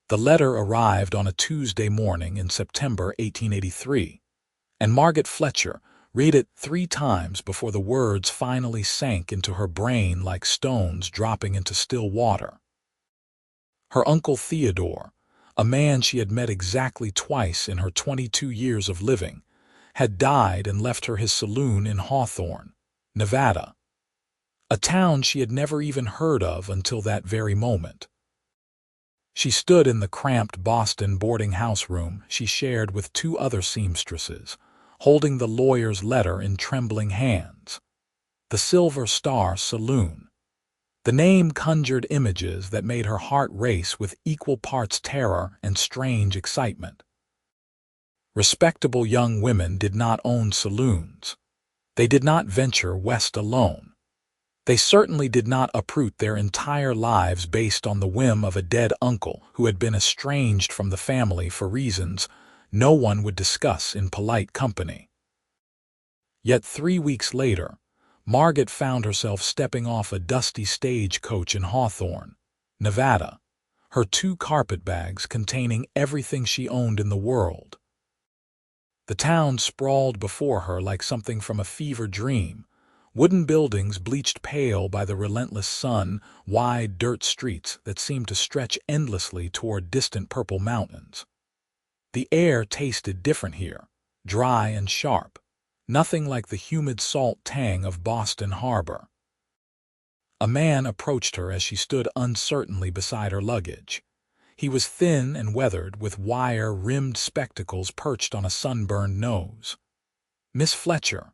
The letter arrived on a Tuesday morning in September 1883, and Margot Fletcher read it 3 times before the words finally sank into her brain like stones dropping into still water. Her uncle Theodore, a man she had met exactly twice in her 22 years of living, had died and left her his saloon in Hawthorne, Nevada, a town she had never even heard of until that very moment. She stood in the cramped Boston boarding house room she shared with 2 other seamstresses, holding the lawyer's letter in trembling hands. The Silver Star Saloon. The name conjured images that made her heart race with equal parts terror and strange excitement. Respectable young women did not own saloons. They did not venture west alone. They certainly did not uproot their entire lives based on the whim of a dead uncle who had been estranged from the family for reasons no one would discuss in polite company. Yet 3 weeks later, Margot found herself stepping off a dusty stagecoach in Hawthorne, Nevada, her 2 carpetbags containing everything she owned in the world. The town sprawled before her like something from a fever dream. Wooden buildings bleached pale by the relentless sun, wide dirt streets that seemed to stretch endlessly toward distant purple mountains. The air tasted different here, dry and sharp, nothing like the humid salt tang of Boston Harbor. A man approached her as she stood uncertainly beside her luggage. He was thin and weathered, with wire-rimmed spectacles perched on a sunburned nose. "Miss Fletcher,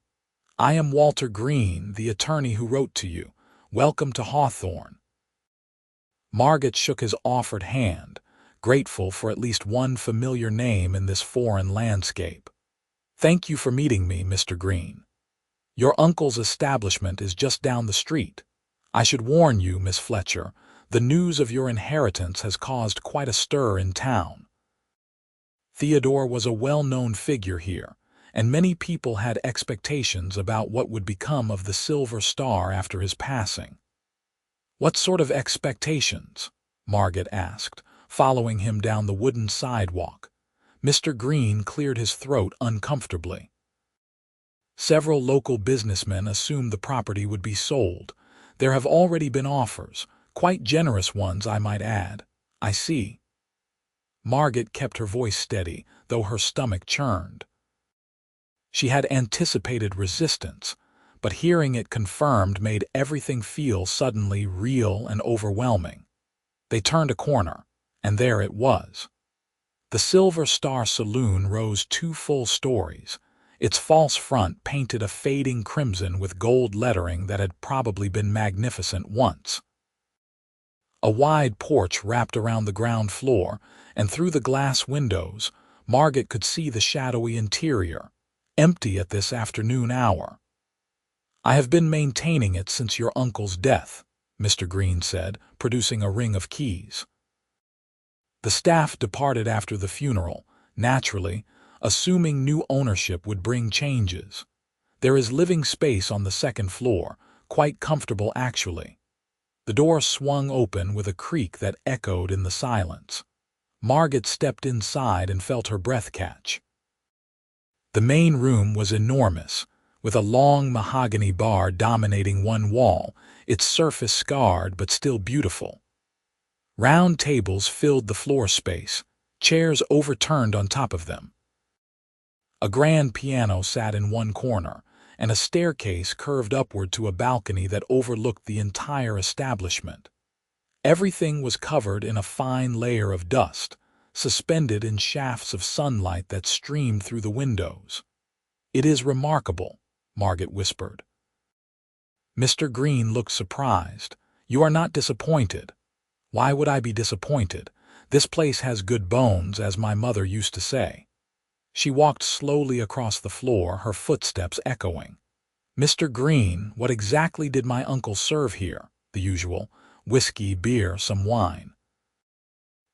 I am Walter Green, the attorney who wrote to you. Welcome to Hawthorne." Margot shook his offered hand, grateful for at least one familiar name in this foreign landscape. "Thank you for meeting me, Mr. Green. Your uncle's establishment is just down the street. I should warn you, Miss Fletcher, the news of your inheritance has caused quite a stir in town." Theodore was a well-known figure here, and many people had expectations about what would become of the Silver Star after his passing. "What sort of expectations?" Margot asked, following him down the wooden sidewalk. Mr. Green cleared his throat uncomfortably. "Several local businessmen assumed the property would be sold. There have already been offers, quite generous ones, I might add." "I see." Margot kept her voice steady, though her stomach churned. She had anticipated resistance, but hearing it confirmed made everything feel suddenly real and overwhelming. They turned a corner, and there it was. The Silver Star Saloon rose 2 full stories, its false front painted a fading crimson with gold lettering that had probably been magnificent once. A wide porch wrapped around the ground floor, and through the glass windows, Margot could see the shadowy interior, empty at this afternoon hour. "I have been maintaining it since your uncle's death," Mr. Green said, producing a ring of keys. The staff departed after the funeral, naturally, assuming new ownership would bring changes. "There is living space on the 2nd floor, quite comfortable actually." The door swung open with a creak that echoed in the silence. Margot stepped inside and felt her breath catch. The main room was enormous, with a long mahogany bar dominating one wall, its surface scarred but still beautiful. Round tables filled the floor space, chairs overturned on top of them. A grand piano sat in one corner, and a staircase curved upward to a balcony that overlooked the entire establishment. Everything was covered in a fine layer of dust, suspended in shafts of sunlight that streamed through the windows. "It is remarkable," Margot whispered. Mr. Green looked surprised. "You are not disappointed?" "Why would I be disappointed? This place has good bones, as my mother used to say." She walked slowly across the floor, her footsteps echoing. "Mr. Green, what exactly did my uncle serve here?" "The usual. Whiskey, beer, some wine."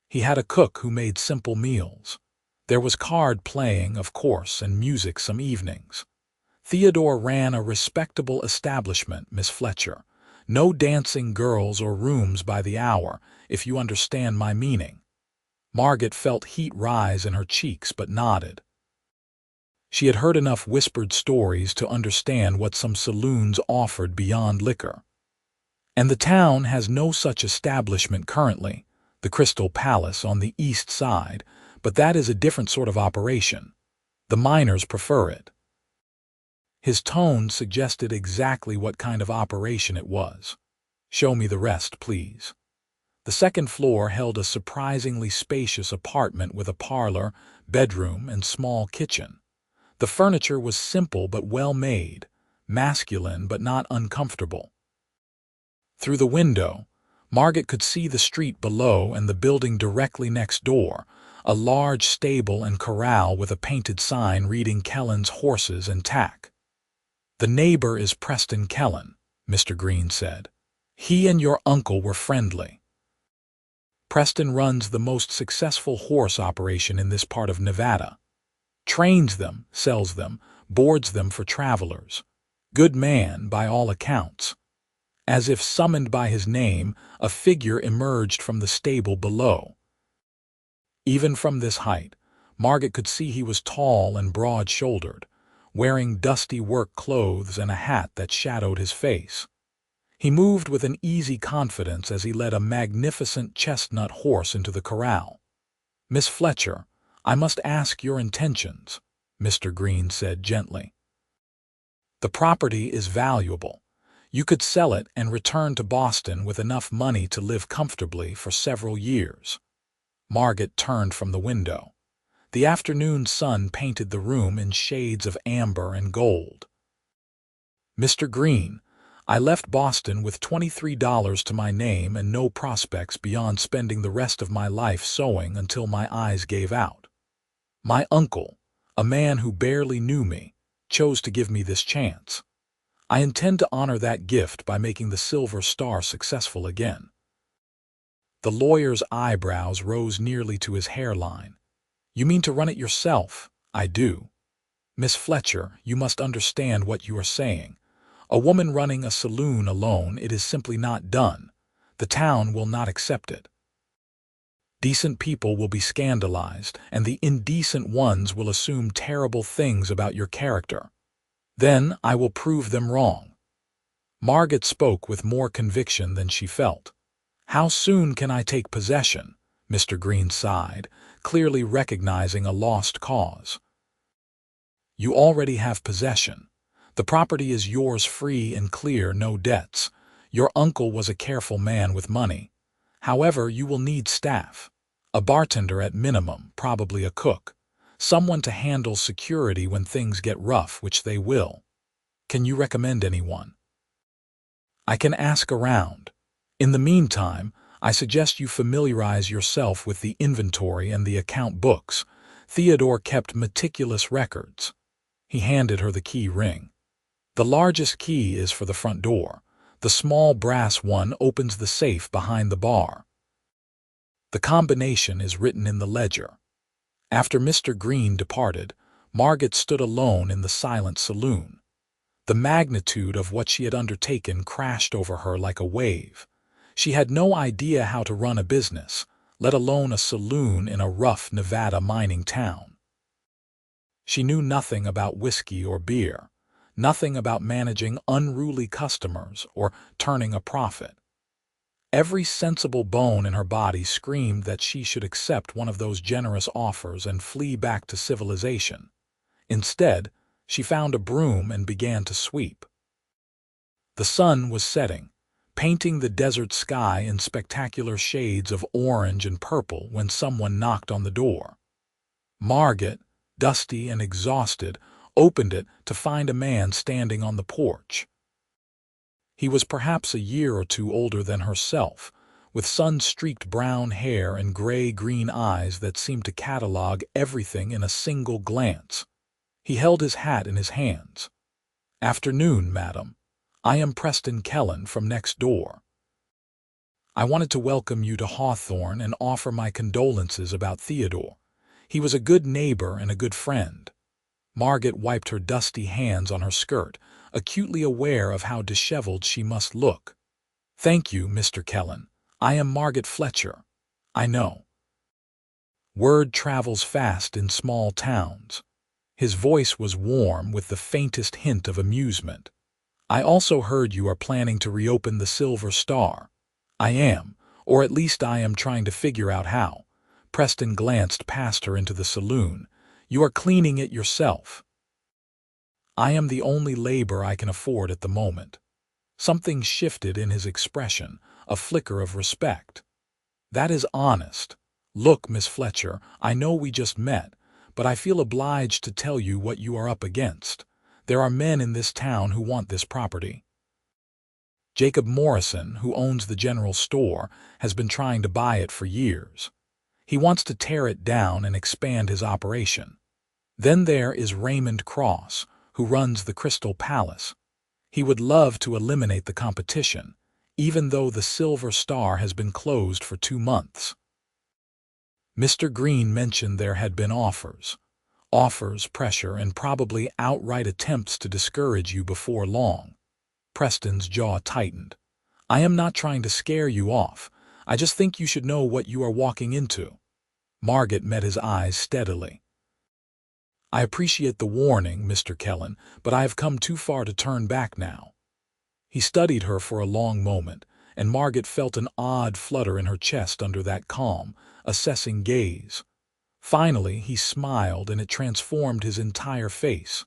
"He had a cook who made simple meals. There was card playing, of course, and music some evenings. Theodore ran a respectable establishment, Miss Fletcher. No dancing girls or rooms by the hour, if you understand my meaning." Margot felt heat rise in her cheeks but nodded. She had heard enough whispered stories to understand what some saloons offered beyond liquor. And the town has no such establishment currently, the Crystal Palace on the east side, but that is a different sort of operation. The miners prefer it. His tone suggested exactly what kind of operation it was. Show me the rest, please. The second floor held a surprisingly spacious apartment with a parlor, bedroom, and small kitchen. The furniture was simple but well made, masculine but not uncomfortable. Through the window, Margot could see the street below and the building directly next door, a large stable and corral with a painted sign reading Kellan's Horses and Tack. "The neighbor is Preston Kellan," Mr. Green said. "He and your uncle were friendly. Preston runs the most successful horse operation in this part of Nevada. Trains them, sells them, boards them for travelers. Good man by all accounts." As if summoned by his name, a figure emerged from the stable below. Even from this height, Margot could see he was tall and broad-shouldered, wearing dusty work clothes and a hat that shadowed his face. He moved with an easy confidence as he led a magnificent chestnut horse into the corral. "Miss Fletcher, I must ask your intentions," Mr. Green said gently. "The property is valuable. You could sell it and return to Boston with enough money to live comfortably for several years." Margot turned from the window. The afternoon sun painted the room in shades of amber and gold. "Mr. Green, I left Boston with $23 to my name and no prospects beyond spending the rest of my life sewing until my eyes gave out. My uncle, a man who barely knew me, chose to give me this chance. I intend to honor that gift by making the Silver Star successful again." The lawyer's eyebrows rose nearly to his hairline. "You mean to run it yourself?" "I do. Miss Fletcher, you must understand what you are saying. A woman running a saloon alone, it is simply not done. The town will not accept it. Decent people will be scandalized, and the indecent ones will assume terrible things about your character. Then I will prove them wrong." Margot spoke with more conviction than she felt. "How soon can I take possession?" Mr. Green sighed, clearly recognizing a lost cause. "You already have possession. The property is yours free and clear, no debts. Your uncle was a careful man with money. However, you will need staff. A bartender at minimum, probably a cook. Someone to handle security when things get rough, which they will. Can you recommend anyone?" "I can ask around. In the meantime, I suggest you familiarize yourself with the inventory and the account books. Theodore kept meticulous records." He handed her the key ring. "The largest key is for the front door. The small brass one opens the safe behind the bar. The combination is written in the ledger." After Mr. Green departed, Margot stood alone in the silent saloon. The magnitude of what she had undertaken crashed over her like a wave. She had no idea how to run a business, let alone a saloon in a rough Nevada mining town. She knew nothing about whiskey or beer, nothing about managing unruly customers or turning a profit. Every sensible bone in her body screamed that she should accept one of those generous offers and flee back to civilization. Instead, she found a broom and began to sweep. The sun was setting, painting the desert sky in spectacular shades of orange and purple when someone knocked on the door. Margot, dusty and exhausted, opened it to find a man standing on the porch. He was perhaps a year or two older than herself, with sun-streaked brown hair and gray-green eyes that seemed to catalog everything in a single glance. He held his hat in his hands. "Afternoon, madam. I am Preston Kellan from next door. I wanted to welcome you to Hawthorne and offer my condolences about Theodore. He was a good neighbor and a good friend." Margot wiped her dusty hands on her skirt, acutely aware of how disheveled she must look. "Thank you, Mr. Kellan. I am Margot Fletcher." "I know." Word travels fast in small towns. His voice was warm with the faintest hint of amusement. I also heard you are planning to reopen the Silver Star. I am, or at least I am trying to figure out how. Preston glanced past her into the saloon. You are cleaning it yourself. I am the only labor I can afford at the moment. Something shifted in his expression, a flicker of respect. That is honest. Look, Miss Fletcher, I know we just met, but I feel obliged to tell you what you are up against. There are men in this town who want this property. Jacob Morrison, who owns the general store, has been trying to buy it for years. He wants to tear it down and expand his operation. Then there is Raymond Cross, who runs the Crystal Palace. He would love to eliminate the competition, even though the Silver Star has been closed for 2 months. Mr. Green mentioned there had been offers, pressure, and probably outright attempts to discourage you before long. Preston's jaw tightened. I am not trying to scare you off. I just think you should know what you are walking into. Margot met his eyes steadily. I appreciate the warning, Mr. Kellan, but I have come too far to turn back now. He studied her for a long moment, and Margot felt an odd flutter in her chest under that calm, assessing gaze. Finally, he smiled, and it transformed his entire face.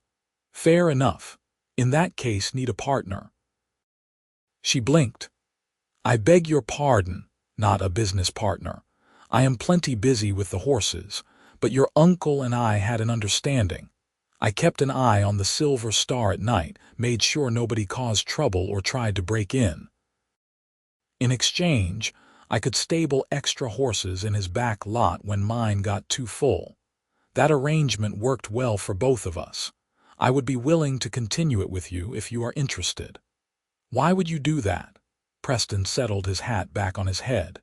Fair enough. In that case, need a partner. She blinked. I beg your pardon, not a business partner. I am plenty busy with the horses, but your uncle and I had an understanding. I kept an eye on the Silver Star at night, made sure nobody caused trouble or tried to break in. In exchange, I could stable extra horses in his back lot when mine got too full. That arrangement worked well for both of us. I would be willing to continue it with you if you are interested. Why would you do that? Preston settled his hat back on his head.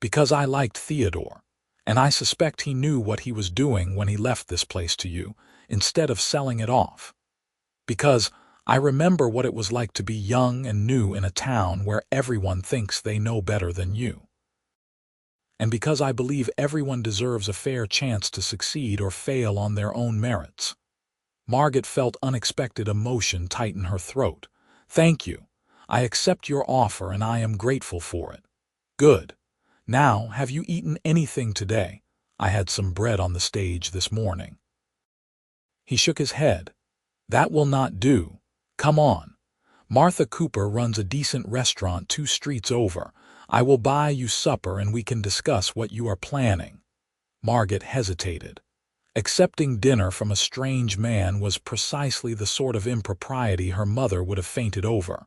Because I liked Theodore, and I suspect he knew what he was doing when he left this place to you, instead of selling it off. Because I remember what it was like to be young and new in a town where everyone thinks they know better than you. And because I believe everyone deserves a fair chance to succeed or fail on their own merits. Margot felt unexpected emotion tighten her throat. Thank you. I accept your offer and I am grateful for it. Good. Now, have you eaten anything today? I had some bread on the stage this morning. He shook his head. That will not do. Come on. Martha Cooper runs a decent restaurant 2 streets over. I will buy you supper and we can discuss what you are planning. Margot hesitated. Accepting dinner from a strange man was precisely the sort of impropriety her mother would have fainted over.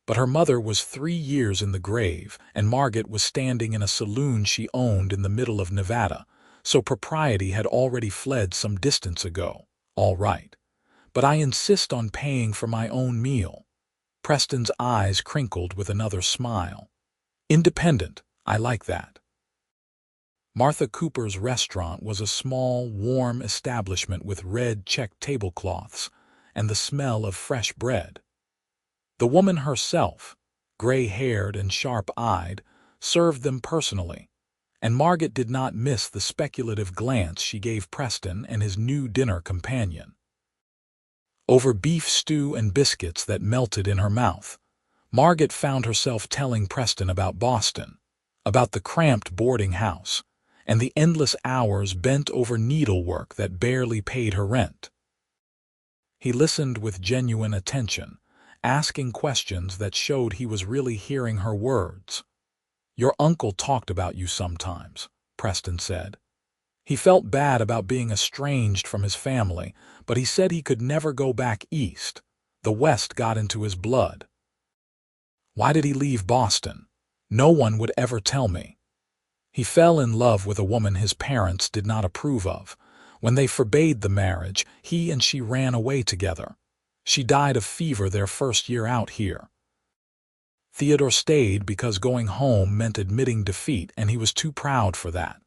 But her mother was 3 years in the grave, and Margot was standing in a saloon she owned in the middle of Nevada, so propriety had already fled some distance ago. All right. But I insist on paying for my own meal. Preston's eyes crinkled with another smile. Independent, I like that. Martha Cooper's restaurant was a small, warm establishment with red check tablecloths and the smell of fresh bread. The woman herself, gray-haired and sharp-eyed, served them personally, and Margot did not miss the speculative glance she gave Preston and his new dinner companion. Over beef stew and biscuits that melted in her mouth, Margot found herself telling Preston about Boston, about the cramped boarding house, and the endless hours bent over needlework that barely paid her rent. He listened with genuine attention, asking questions that showed he was really hearing her words. Your uncle talked about you sometimes, Preston said. He felt bad about being estranged from his family, but he said he could never go back east. The West got into his blood. Why did he leave Boston? No one would ever tell me. He fell in love with a woman his parents did not approve of. When they forbade the marriage, he and she ran away together. She died of fever their first year out here. Theodore stayed because going home meant admitting defeat, and he was too proud for that.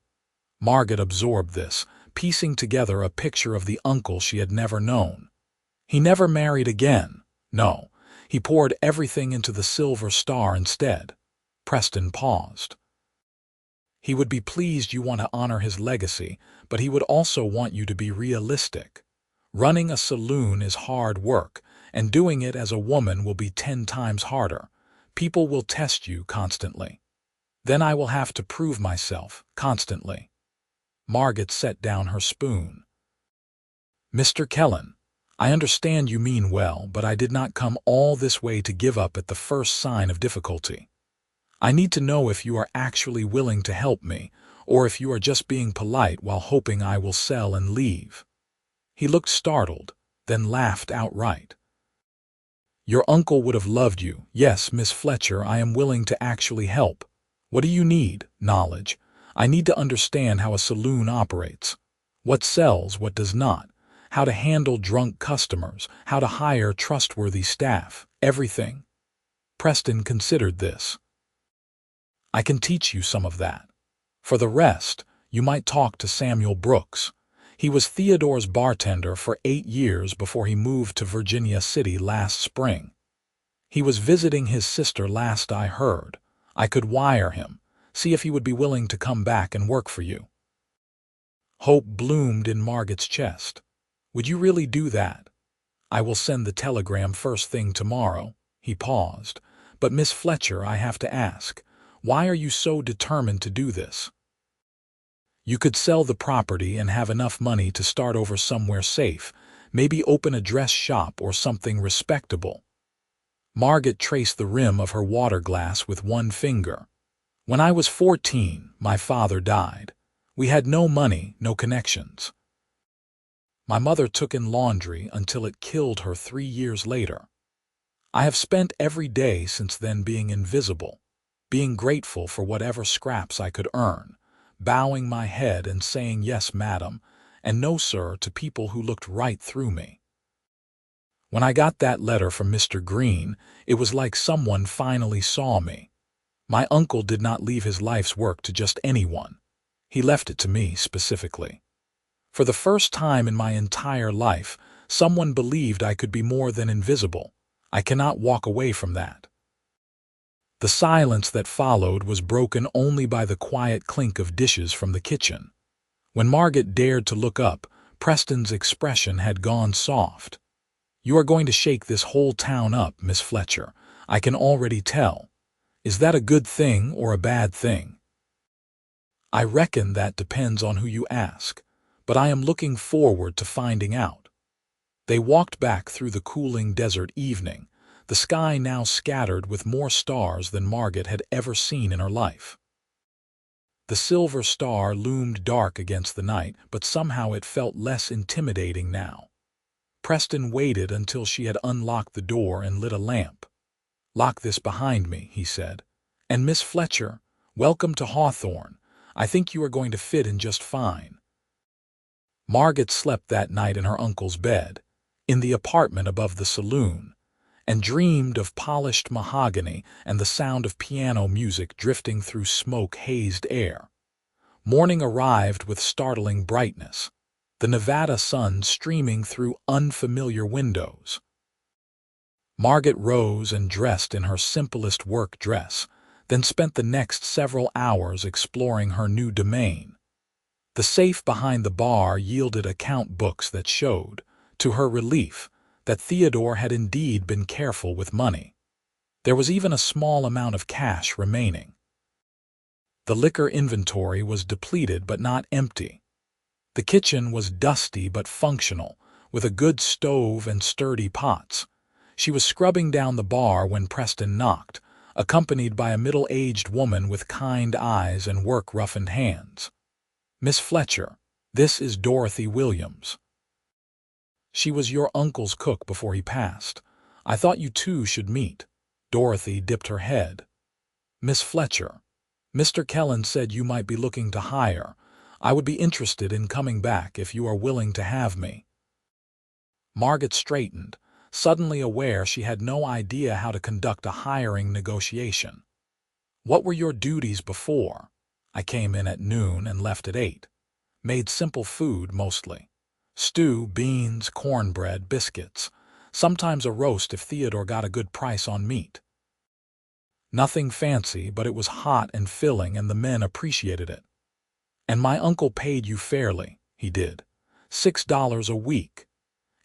Margot absorbed this, piecing together a picture of the uncle she had never known. He never married again. No, he poured everything into the Silver Star instead. Preston paused. He would be pleased you want to honor his legacy, but he would also want you to be realistic. Running a saloon is hard work, and doing it as a woman will be 10 times harder. People will test you constantly. Then I will have to prove myself constantly. Margot set down her spoon. Mr. Kellan, I understand you mean well, but I did not come all this way to give up at the first sign of difficulty. I need to know if you are actually willing to help me, or if you are just being polite while hoping I will sell and leave. He looked startled, then laughed outright. Your uncle would have loved you. Yes, Miss Fletcher, I am willing to actually help. What do you need? Knowledge. I need to understand how a saloon operates. What sells, what does not. How to handle drunk customers, how to hire trustworthy staff, everything. Preston considered this. I can teach you some of that. For the rest, you might talk to Samuel Brooks. He was Theodore's bartender for 8 years before he moved to Virginia City last spring. He was visiting his sister last I heard. I could wire him, see if he would be willing to come back and work for you. Hope bloomed in Margot's chest. Would you really do that? I will send the telegram first thing tomorrow. He paused. But Miss Fletcher, I have to ask, why are you so determined to do this? You could sell the property and have enough money to start over somewhere safe, maybe open a dress shop or something respectable. Margot traced the rim of her water glass with one finger. When I was 14, my father died. We had no money, no connections. My mother took in laundry until it killed her 3 years later. I have spent every day since then being invisible, being grateful for whatever scraps I could earn, bowing my head and saying yes, madam, and no, sir, to people who looked right through me. When I got that letter from Mr. Green, it was like someone finally saw me. My uncle did not leave his life's work to just anyone. He left it to me specifically. For the first time in my entire life, someone believed I could be more than invisible. I cannot walk away from that. The silence that followed was broken only by the quiet clink of dishes from the kitchen. When Margot dared to look up, Preston's expression had gone soft. You are going to shake this whole town up, Miss Fletcher. I can already tell. Is that a good thing or a bad thing? I reckon that depends on who you ask, but I am looking forward to finding out. They walked back through the cooling desert evening, the sky now scattered with more stars than Margot had ever seen in her life. The silver star loomed dark against the night, but somehow it felt less intimidating now. Preston waited until she had unlocked the door and lit a lamp. Lock this behind me, he said. And Miss Fletcher, welcome to Hawthorne. I think you are going to fit in just fine. Margot slept that night in her uncle's bed, in the apartment above the saloon, and dreamed of polished mahogany and the sound of piano music drifting through smoke-hazed air. Morning arrived with startling brightness, the Nevada sun streaming through unfamiliar windows. Margot rose and dressed in her simplest work dress, then spent the next several hours exploring her new domain. The safe behind the bar yielded account books that showed, to her relief, that Theodore had indeed been careful with money. There was even a small amount of cash remaining. The liquor inventory was depleted but not empty. The kitchen was dusty but functional, with a good stove and sturdy pots. She was scrubbing down the bar when Preston knocked, accompanied by a middle-aged woman with kind eyes and work-roughened hands. Miss Fletcher, this is Dorothy Williams. She was your uncle's cook before he passed. I thought you two should meet. Dorothy dipped her head. Miss Fletcher, Mr. Kellan said you might be looking to hire. I would be interested in coming back if you are willing to have me. Margot straightened, suddenly aware she had no idea how to conduct a hiring negotiation. What were your duties before? I came in at noon and left at 8. Made simple food mostly. Stew, beans, cornbread, biscuits. Sometimes a roast if Theodore got a good price on meat. Nothing fancy, but it was hot and filling and the men appreciated it. And my uncle paid you fairly, he did. $6 a week.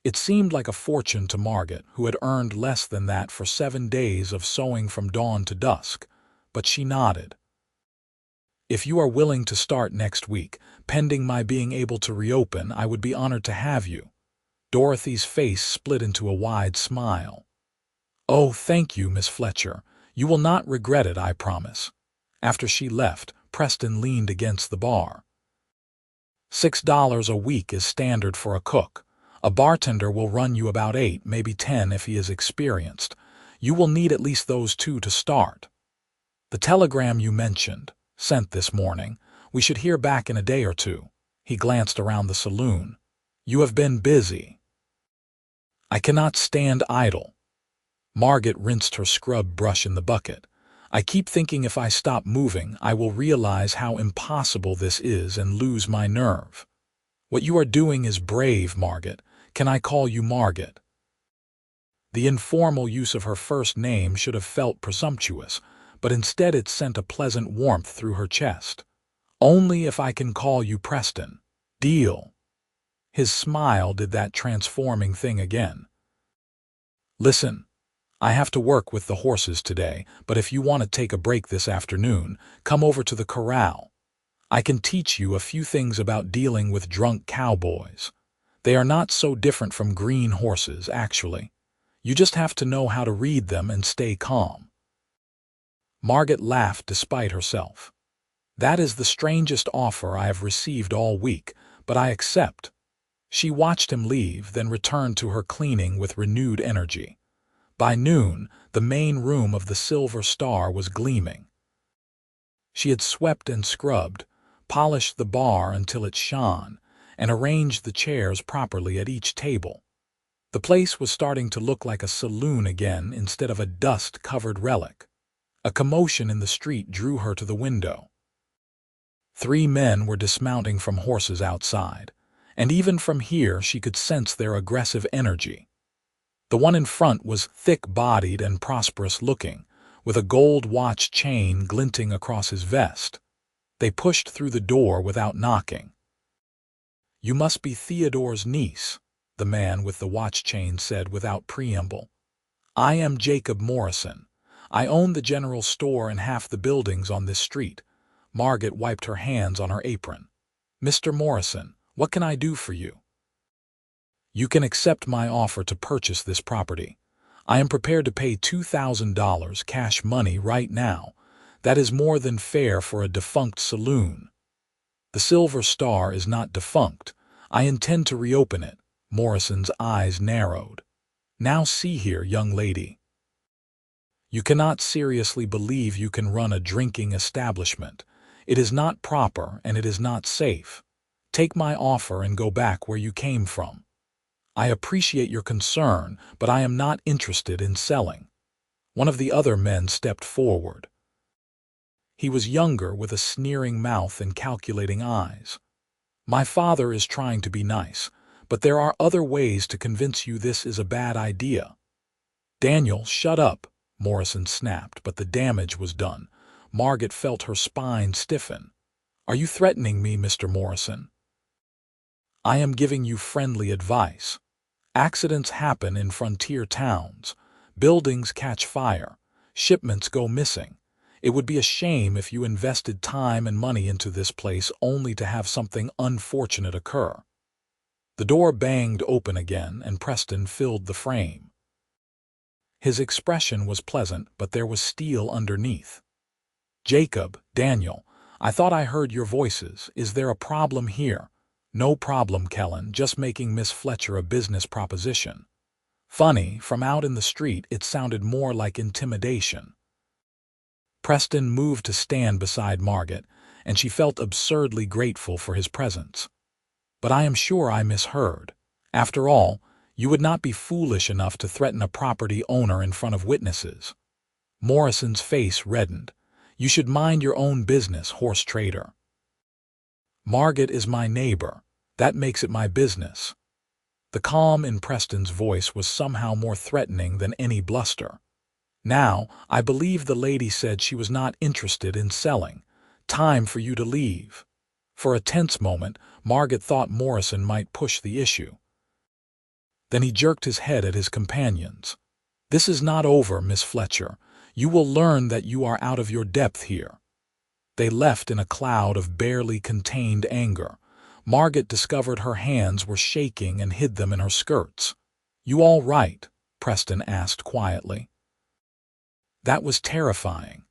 It seemed like a fortune to Margot, who had earned less than that for 7 days of sewing from dawn to dusk, but she nodded. If you are willing to start next week, pending my being able to reopen, I would be honored to have you. Dorothy's face split into a wide smile. Oh, thank you, Miss Fletcher. You will not regret it, I promise. After she left, Preston leaned against the bar. $6 a week is standard for a cook. A bartender will run you about 8, maybe 10 if he is experienced. You will need at least those 2 to start. The telegram you mentioned, sent this morning, we should hear back in a day or 2. He glanced around the saloon. You have been busy. I cannot stand idle. Margot rinsed her scrub brush in the bucket. I keep thinking if I stop moving, I will realize how impossible this is and lose my nerve. What you are doing is brave, Margot. Can I call you Margot? The informal use of her first name should have felt presumptuous, but instead it sent a pleasant warmth through her chest. Only if I can call you Preston. Deal. His smile did that transforming thing again. Listen, I have to work with the horses today, but if you want to take a break this afternoon, come over to the corral. I can teach you a few things about dealing with drunk cowboys. They are not so different from green horses, actually. You just have to know how to read them and stay calm. Margot laughed despite herself. That is the strangest offer I have received all week, but I accept. She watched him leave, then returned to her cleaning with renewed energy. By noon, the main room of the Silver Star was gleaming. She had swept and scrubbed, polished the bar until it shone, and arranged the chairs properly at each table. The place was starting to look like a saloon again instead of a dust-covered relic. A commotion in the street drew her to the window. 3 men were dismounting from horses outside, and even from here she could sense their aggressive energy. The one in front was thick-bodied and prosperous-looking, with a gold watch chain glinting across his vest. They pushed through the door without knocking. You must be Theodore's niece, the man with the watch chain said without preamble. I am Jacob Morrison. I own the general store and half the buildings on this street. Margot wiped her hands on her apron. Mr. Morrison, what can I do for you? You can accept my offer to purchase this property. I am prepared to pay $2,000 cash money right now. That is more than fair for a defunct saloon. The Silver Star is not defunct. I intend to reopen it. Morrison's eyes narrowed. Now see here, young lady. You cannot seriously believe you can run a drinking establishment. It is not proper and it is not safe. Take my offer and go back where you came from. I appreciate your concern, but I am not interested in selling. One of the other men stepped forward. He was younger, with a sneering mouth and calculating eyes. My father is trying to be nice, but there are other ways to convince you this is a bad idea. Daniel, shut up, Morrison snapped, but the damage was done. Margot felt her spine stiffen. Are you threatening me, Mr. Morrison? I am giving you friendly advice. Accidents happen in frontier towns. Buildings catch fire. Shipments go missing. It would be a shame if you invested time and money into this place only to have something unfortunate occur. The door banged open again, and Preston filled the frame. His expression was pleasant, but there was steel underneath. Jacob, Daniel, I thought I heard your voices. Is there a problem here? No problem, Kellan, just making Miss Fletcher a business proposition. Funny, from out in the street it sounded more like intimidation. Preston moved to stand beside Margot, and she felt absurdly grateful for his presence. But I am sure I misheard. After all, you would not be foolish enough to threaten a property owner in front of witnesses. Morrison's face reddened. You should mind your own business, horse trader. Margot is my neighbor. That makes it my business. The calm in Preston's voice was somehow more threatening than any bluster. Now, I believe the lady said she was not interested in selling. Time for you to leave. For a tense moment, Margot thought Morrison might push the issue. Then he jerked his head at his companions. "This is not over, Miss Fletcher. You will learn that you are out of your depth here." They left in a cloud of barely contained anger. Margot discovered her hands were shaking and hid them in her skirts. "You all right?" Preston asked quietly. That was terrifying.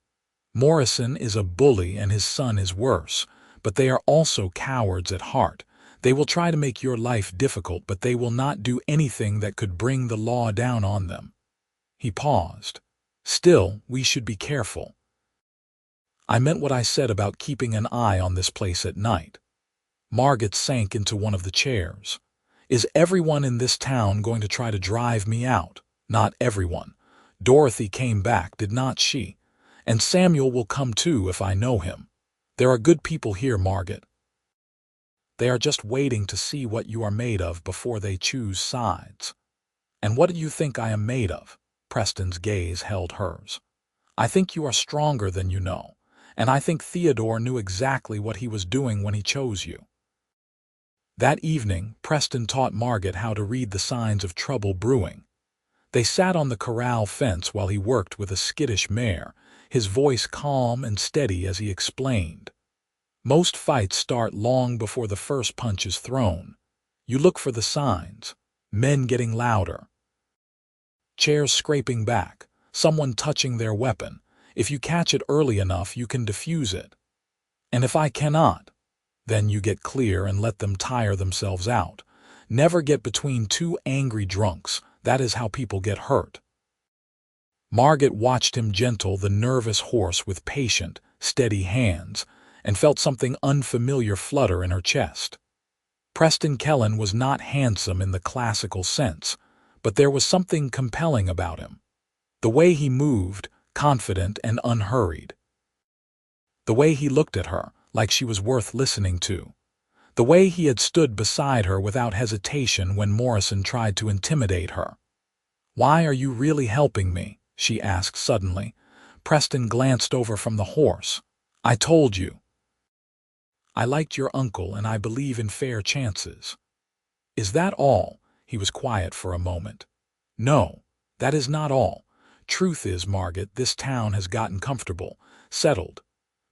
Morrison is a bully and his son is worse, but they are also cowards at heart. They will try to make your life difficult, but they will not do anything that could bring the law down on them. He paused. "Still, we should be careful. I meant what I said about keeping an eye on this place at night." Margot sank into one of the chairs. "Is everyone in this town going to try to drive me out?" "Not everyone. Dorothy came back, did not she? And Samuel will come too if I know him. There are good people here, Margot. They are just waiting to see what you are made of before they choose sides." "And what do you think I am made of?" Preston's gaze held hers. "I think you are stronger than you know, and I think Theodore knew exactly what he was doing when he chose you." That evening, Preston taught Margot how to read the signs of trouble brewing. They sat on the corral fence while he worked with a skittish mare, his voice calm and steady as he explained. "Most fights start long before the first punch is thrown. You look for the signs: men getting louder, chairs scraping back, someone touching their weapon. If you catch it early enough, you can defuse it. And if I cannot, then you get clear and let them tire themselves out. Never get between two angry drunks. That is how people get hurt." Margot watched him gentle the nervous horse with patient, steady hands, and felt something unfamiliar flutter in her chest. Preston Kellan was not handsome in the classical sense, but there was something compelling about him. The way he moved, confident and unhurried. The way he looked at her, like she was worth listening to. The way he had stood beside her without hesitation when Morrison tried to intimidate her. "Why are you really helping me?" she asked suddenly. Preston glanced over from the horse. "I told you. I liked your uncle and I believe in fair chances." "Is that all?" He was quiet for a moment. "No, that is not all. Truth is, Margot, this town has gotten comfortable, settled.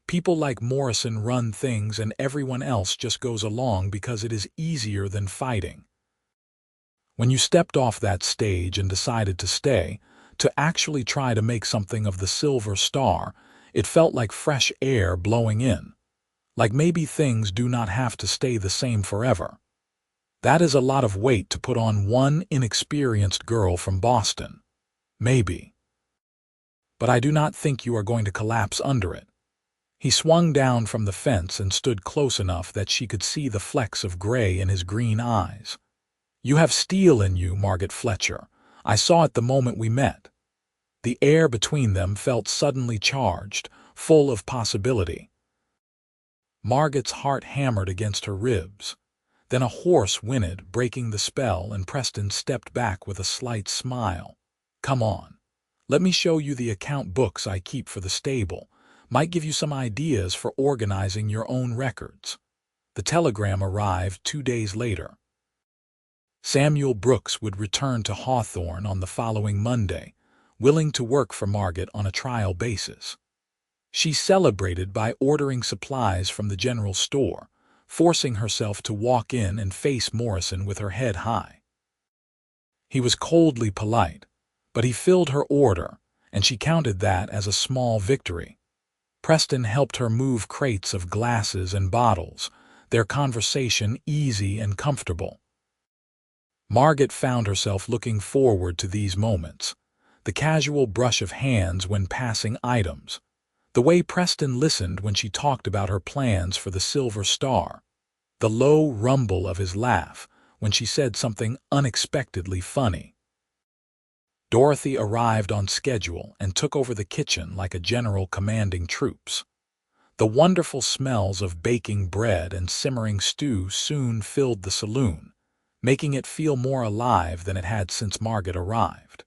People like Morrison run things and everyone else just goes along because it is easier than fighting. When you stepped off that stage and decided to stay, to actually try to make something of the Silver Star, it felt like fresh air blowing in. Like maybe things do not have to stay the same forever. That is a lot of weight to put on one inexperienced girl from Boston. Maybe. But I do not think you are going to collapse under it." He swung down from the fence and stood close enough that she could see the flecks of gray in his green eyes. "You have steel in you, Margot Fletcher. I saw it the moment we met." The air between them felt suddenly charged, full of possibility. Margot's heart hammered against her ribs. Then a horse whinnied, breaking the spell, and Preston stepped back with a slight smile. "Come on. Let me show you the account books I keep for the stable. Might give you some ideas for organizing your own records." The telegram arrived 2 days later. Samuel Brooks would return to Hawthorne on the following Monday, willing to work for Margot on a trial basis. She celebrated by ordering supplies from the general store, forcing herself to walk in and face Morrison with her head high. He was coldly polite, but he filled her order, and she counted that as a small victory. Preston helped her move crates of glasses and bottles, their conversation easy and comfortable. Margot found herself looking forward to these moments, the casual brush of hands when passing items, the way Preston listened when she talked about her plans for the Silver Star, the low rumble of his laugh when she said something unexpectedly funny. Dorothy arrived on schedule and took over the kitchen like a general commanding troops. The wonderful smells of baking bread and simmering stew soon filled the saloon, making it feel more alive than it had since Margot arrived.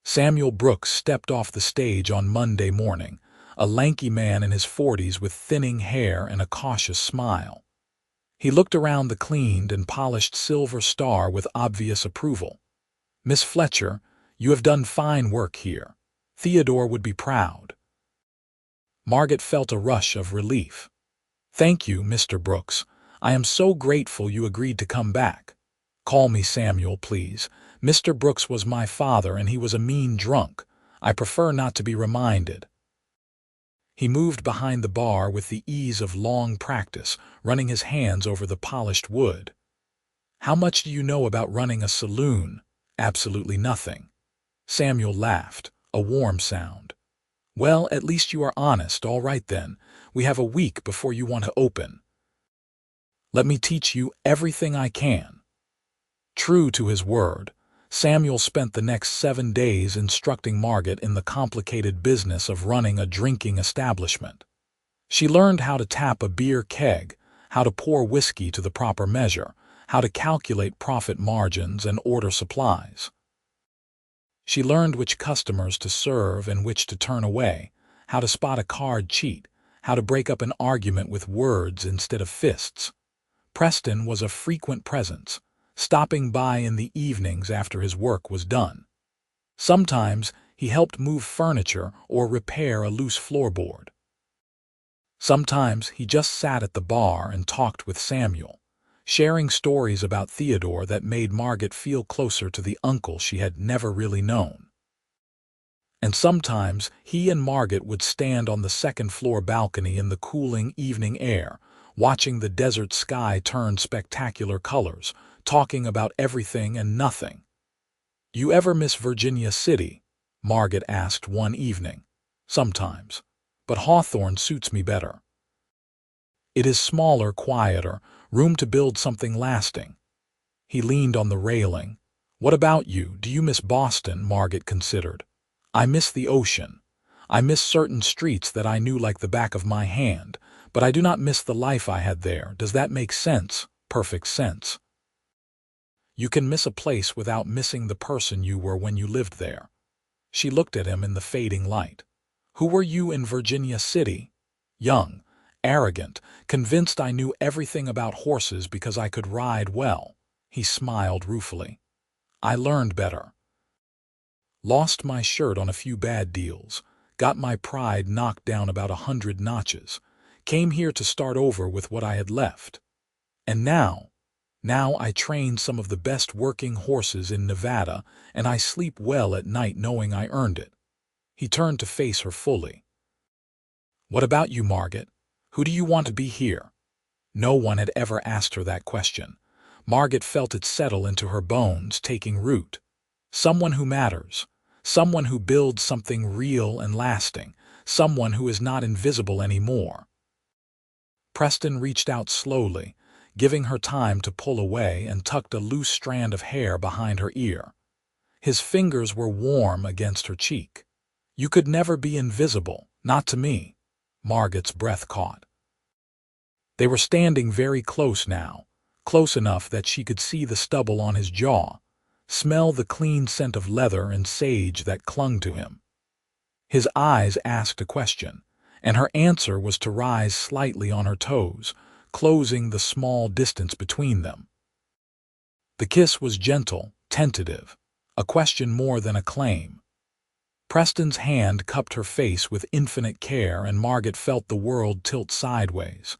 Samuel Brooks stepped off the stage on Monday morning, a lanky man in his 40s with thinning hair and a cautious smile. He looked around the cleaned and polished Silver Star with obvious approval. "Miss Fletcher, you have done fine work here. Theodore would be proud." Margot felt a rush of relief. "Thank you, Mr. Brooks. I am so grateful you agreed to come back. Call me Samuel, please. Mr. Brooks was my father, and he was a mean drunk. I prefer not to be reminded." He moved behind the bar with the ease of long practice, running his hands over the polished wood. "How much do you know about running a saloon?" "Absolutely nothing." Samuel laughed, a warm sound. "Well, at least you are honest. All right then. We have a week before you want to open. Let me teach you everything I can." True to his word, Samuel spent the next 7 days instructing Margot in the complicated business of running a drinking establishment. She learned how to tap a beer keg, how to pour whiskey to the proper measure, how to calculate profit margins and order supplies. She learned which customers to serve and which to turn away, how to spot a card cheat, how to break up an argument with words instead of fists. Preston was a frequent presence, stopping by in the evenings after his work was done. Sometimes he helped move furniture or repair a loose floorboard. Sometimes he just sat at the bar and talked with Samuel, sharing stories about Theodore that made Margot feel closer to the uncle she had never really known. And sometimes he and Margot would stand on the second-floor balcony in the cooling evening air, watching the desert sky turn spectacular colors, talking about everything and nothing. "You ever miss Virginia City?" Margot asked one evening. "Sometimes, but Hawthorne suits me better. It is smaller, quieter, room to build something lasting." He leaned on the railing. "What about you? Do you miss Boston?" Margot considered. "I miss the ocean. I miss certain streets that I knew like the back of my hand, but I do not miss the life I had there. Does that make sense?" "Perfect sense." "You can miss a place without missing the person you were when you lived there." She looked at him in the fading light. "Who were you in Virginia City?" "Young, arrogant, convinced I knew everything about horses because I could ride well." He smiled ruefully. "I learned better. Lost my shirt on a few bad deals, got my pride knocked down about 100 notches, came here to start over with what I had left. And now I train some of the best working horses in Nevada, and I sleep well at night knowing I earned it." He turned to face her fully. "What about you, Margot? Who do you want to be here?" No one had ever asked her that question. Margot felt it settle into her bones, taking root. Someone who matters. Someone who builds something real and lasting. Someone who is not invisible anymore. Preston reached out slowly, giving her time to pull away, and tucked a loose strand of hair behind her ear. His fingers were warm against her cheek. "You could never be invisible, not to me." Margot's breath caught. They were standing very close now, close enough that she could see the stubble on his jaw, smell the clean scent of leather and sage that clung to him. His eyes asked a question, and her answer was to rise slightly on her toes, closing the small distance between them. The kiss was gentle, tentative, a question more than a claim. Preston's hand cupped her face with infinite care, and Margot felt the world tilt sideways.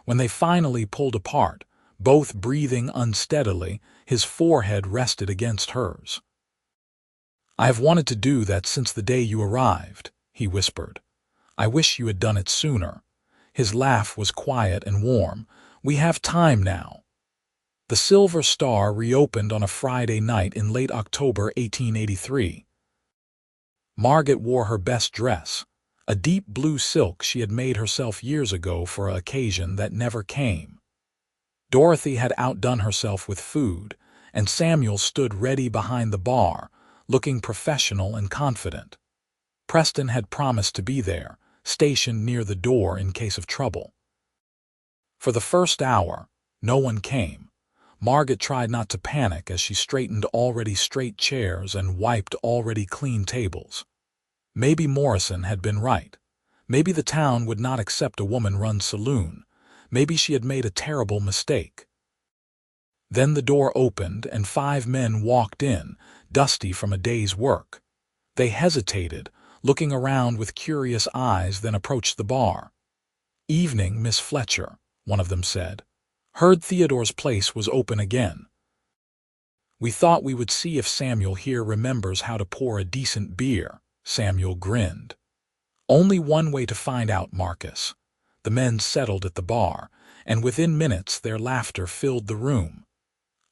When they finally pulled apart, both breathing unsteadily, his forehead rested against hers. "I have wanted to do that since the day you arrived," he whispered. "I wish you had done it sooner." His laugh was quiet and warm. "We have time now." The Silver Star reopened on a Friday night in late October 1883. Margot wore her best dress, a deep blue silk she had made herself years ago for an occasion that never came. Dorothy had outdone herself with food, and Samuel stood ready behind the bar, looking professional and confident. Preston had promised to be there, stationed near the door in case of trouble. For the first hour, no one came. Margot tried not to panic as she straightened already straight chairs and wiped already clean tables. Maybe Morrison had been right. Maybe the town would not accept a woman-run saloon. Maybe she had made a terrible mistake. Then the door opened and 5 men walked in, dusty from a day's work. They hesitated, looking around with curious eyes, then approached the bar. "Evening, Miss Fletcher," one of them said. "Heard Theodore's place was open again. We thought we would see if Samuel here remembers how to pour a decent beer." Samuel grinned. "Only one way to find out, Marcus." The men settled at the bar, and within minutes their laughter filled the room.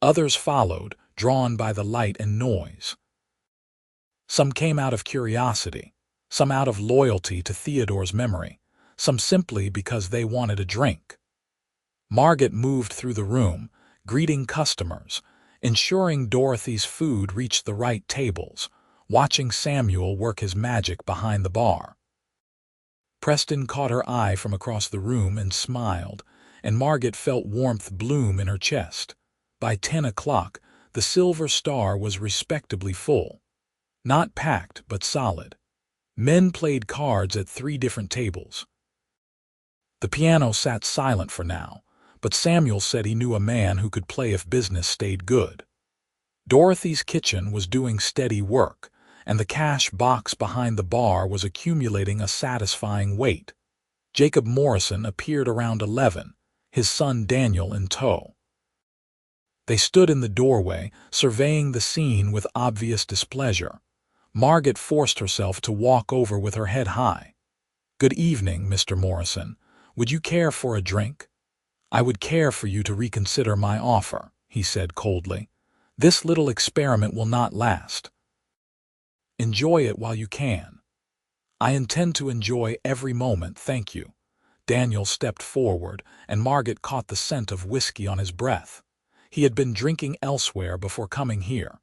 Others followed, drawn by the light and noise. Some came out of curiosity, some out of loyalty to Theodore's memory, some simply because they wanted a drink. Margot moved through the room, greeting customers, ensuring Dorothy's food reached the right tables, watching Samuel work his magic behind the bar. Preston caught her eye from across the room and smiled, and Margot felt warmth bloom in her chest. By 10 o'clock, the Silver Star was respectably full. Not packed, but solid. Men played cards at 3 different tables. The piano sat silent for now, but Samuel said he knew a man who could play if business stayed good. Dorothy's kitchen was doing steady work, and the cash box behind the bar was accumulating a satisfying weight. Jacob Morrison appeared around 11, his son Daniel in tow. They stood in the doorway, surveying the scene with obvious displeasure. Margot forced herself to walk over with her head high. "Good evening, Mr. Morrison. Would you care for a drink?" "I would care for you to reconsider my offer," he said coldly. "This little experiment will not last. Enjoy it while you can." "I intend to enjoy every moment, thank you." Daniel stepped forward, and Margot caught the scent of whiskey on his breath. He had been drinking elsewhere before coming here.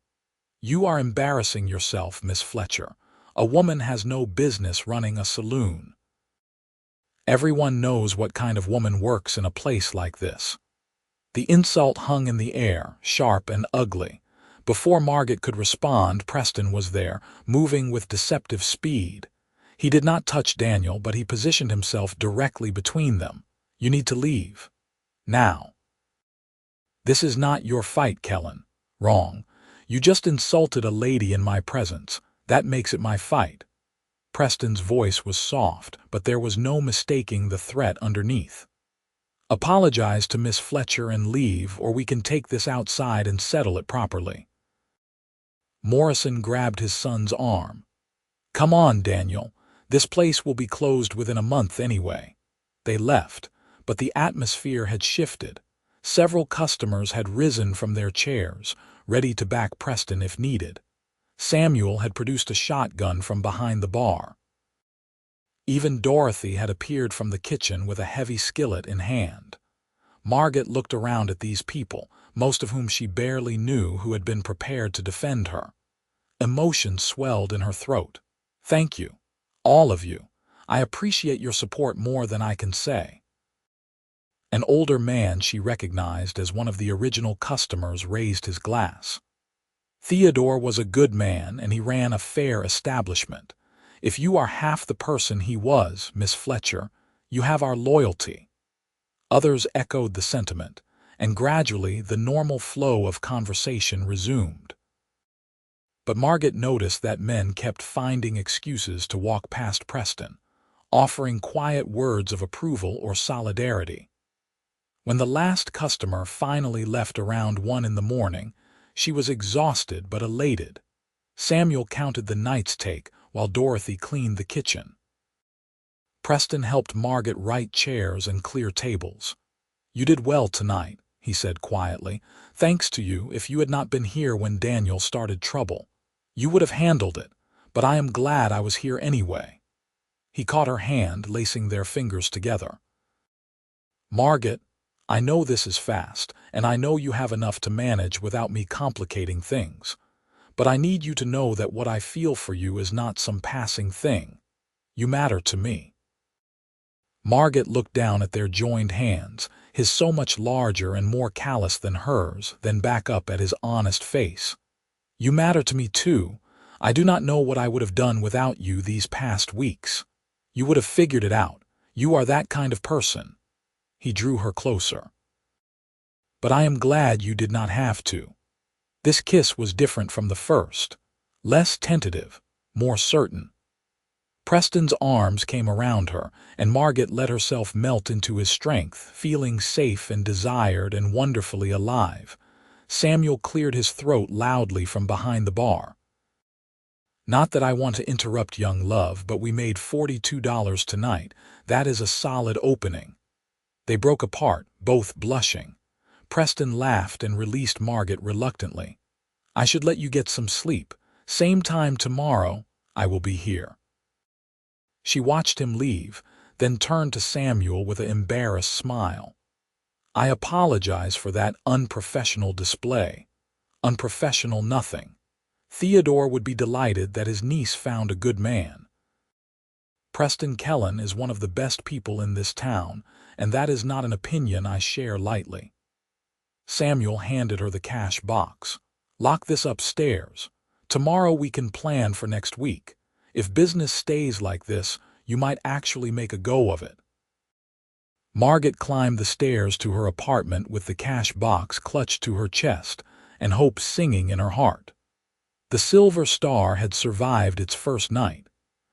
"You are embarrassing yourself, Miss Fletcher. A woman has no business running a saloon." Everyone knows what kind of woman works in a place like this. The insult hung in the air, sharp and ugly. Before Margot could respond, Preston was there, moving with deceptive speed. He did not touch Daniel, but he positioned himself directly between them. "You need to leave. Now." "This is not your fight, Kellan." "Wrong. You just insulted a lady in my presence. That makes it my fight." Preston's voice was soft, but there was no mistaking the threat underneath. "Apologize to Miss Fletcher and leave, or we can take this outside and settle it properly." Morrison grabbed his son's arm. "Come on, Daniel. This place will be closed within a month anyway." They left, but the atmosphere had shifted. Several customers had risen from their chairs, ready to back Preston if needed. Samuel had produced a shotgun from behind the bar. Even Dorothy had appeared from the kitchen with a heavy skillet in hand. Margot looked around at these people, most of whom she barely knew, who had been prepared to defend her. Emotion swelled in her throat. "Thank you, all of you. I appreciate your support more than I can say." An older man she recognized as one of the original customers raised his glass. "Theodore was a good man, and he ran a fair establishment. If you are half the person he was, Miss Fletcher, you have our loyalty." Others echoed the sentiment, and gradually the normal flow of conversation resumed. But Margot noticed that men kept finding excuses to walk past Preston, offering quiet words of approval or solidarity. When the last customer finally left around 1 in the morning, she was exhausted but elated. Samuel counted the night's take while Dorothy cleaned the kitchen. Preston helped Margot right chairs and clear tables. "You did well tonight," he said quietly. "Thanks to you, if you had not been here when Daniel started trouble, you would have handled it, but I am glad I was here anyway." He caught her hand, lacing their fingers together. "Margot, I know this is fast, and I know you have enough to manage without me complicating things. But I need you to know that what I feel for you is not some passing thing. You matter to me." Margot looked down at their joined hands, his so much larger and more callous than hers, then back up at his honest face. "You matter to me too. I do not know what I would have done without you these past weeks. You would have figured it out. You are that kind of person. He drew her closer. But I am glad you did not have to. This kiss was different from the first. Less tentative, more certain. Preston's arms came around her, and Margot let herself melt into his strength, feeling safe and desired and wonderfully alive. Samuel cleared his throat loudly from behind the bar. Not that I want to interrupt young love, but we made $42 tonight. That is a solid opening. They broke apart, both blushing. Preston laughed and released Margot reluctantly. I should let you get some sleep. Same time tomorrow, I will be here. She watched him leave, then turned to Samuel with an embarrassed smile. I apologize for that unprofessional display. Unprofessional nothing. Theodore would be delighted that his niece found a good man. Preston Kellan is one of the best people in this town, and that is not an opinion I share lightly. Samuel handed her the cash box. Lock this upstairs. Tomorrow we can plan for next week. If business stays like this, you might actually make a go of it. Margot climbed the stairs to her apartment with the cash box clutched to her chest and hope singing in her heart. The Silver Star had survived its first night.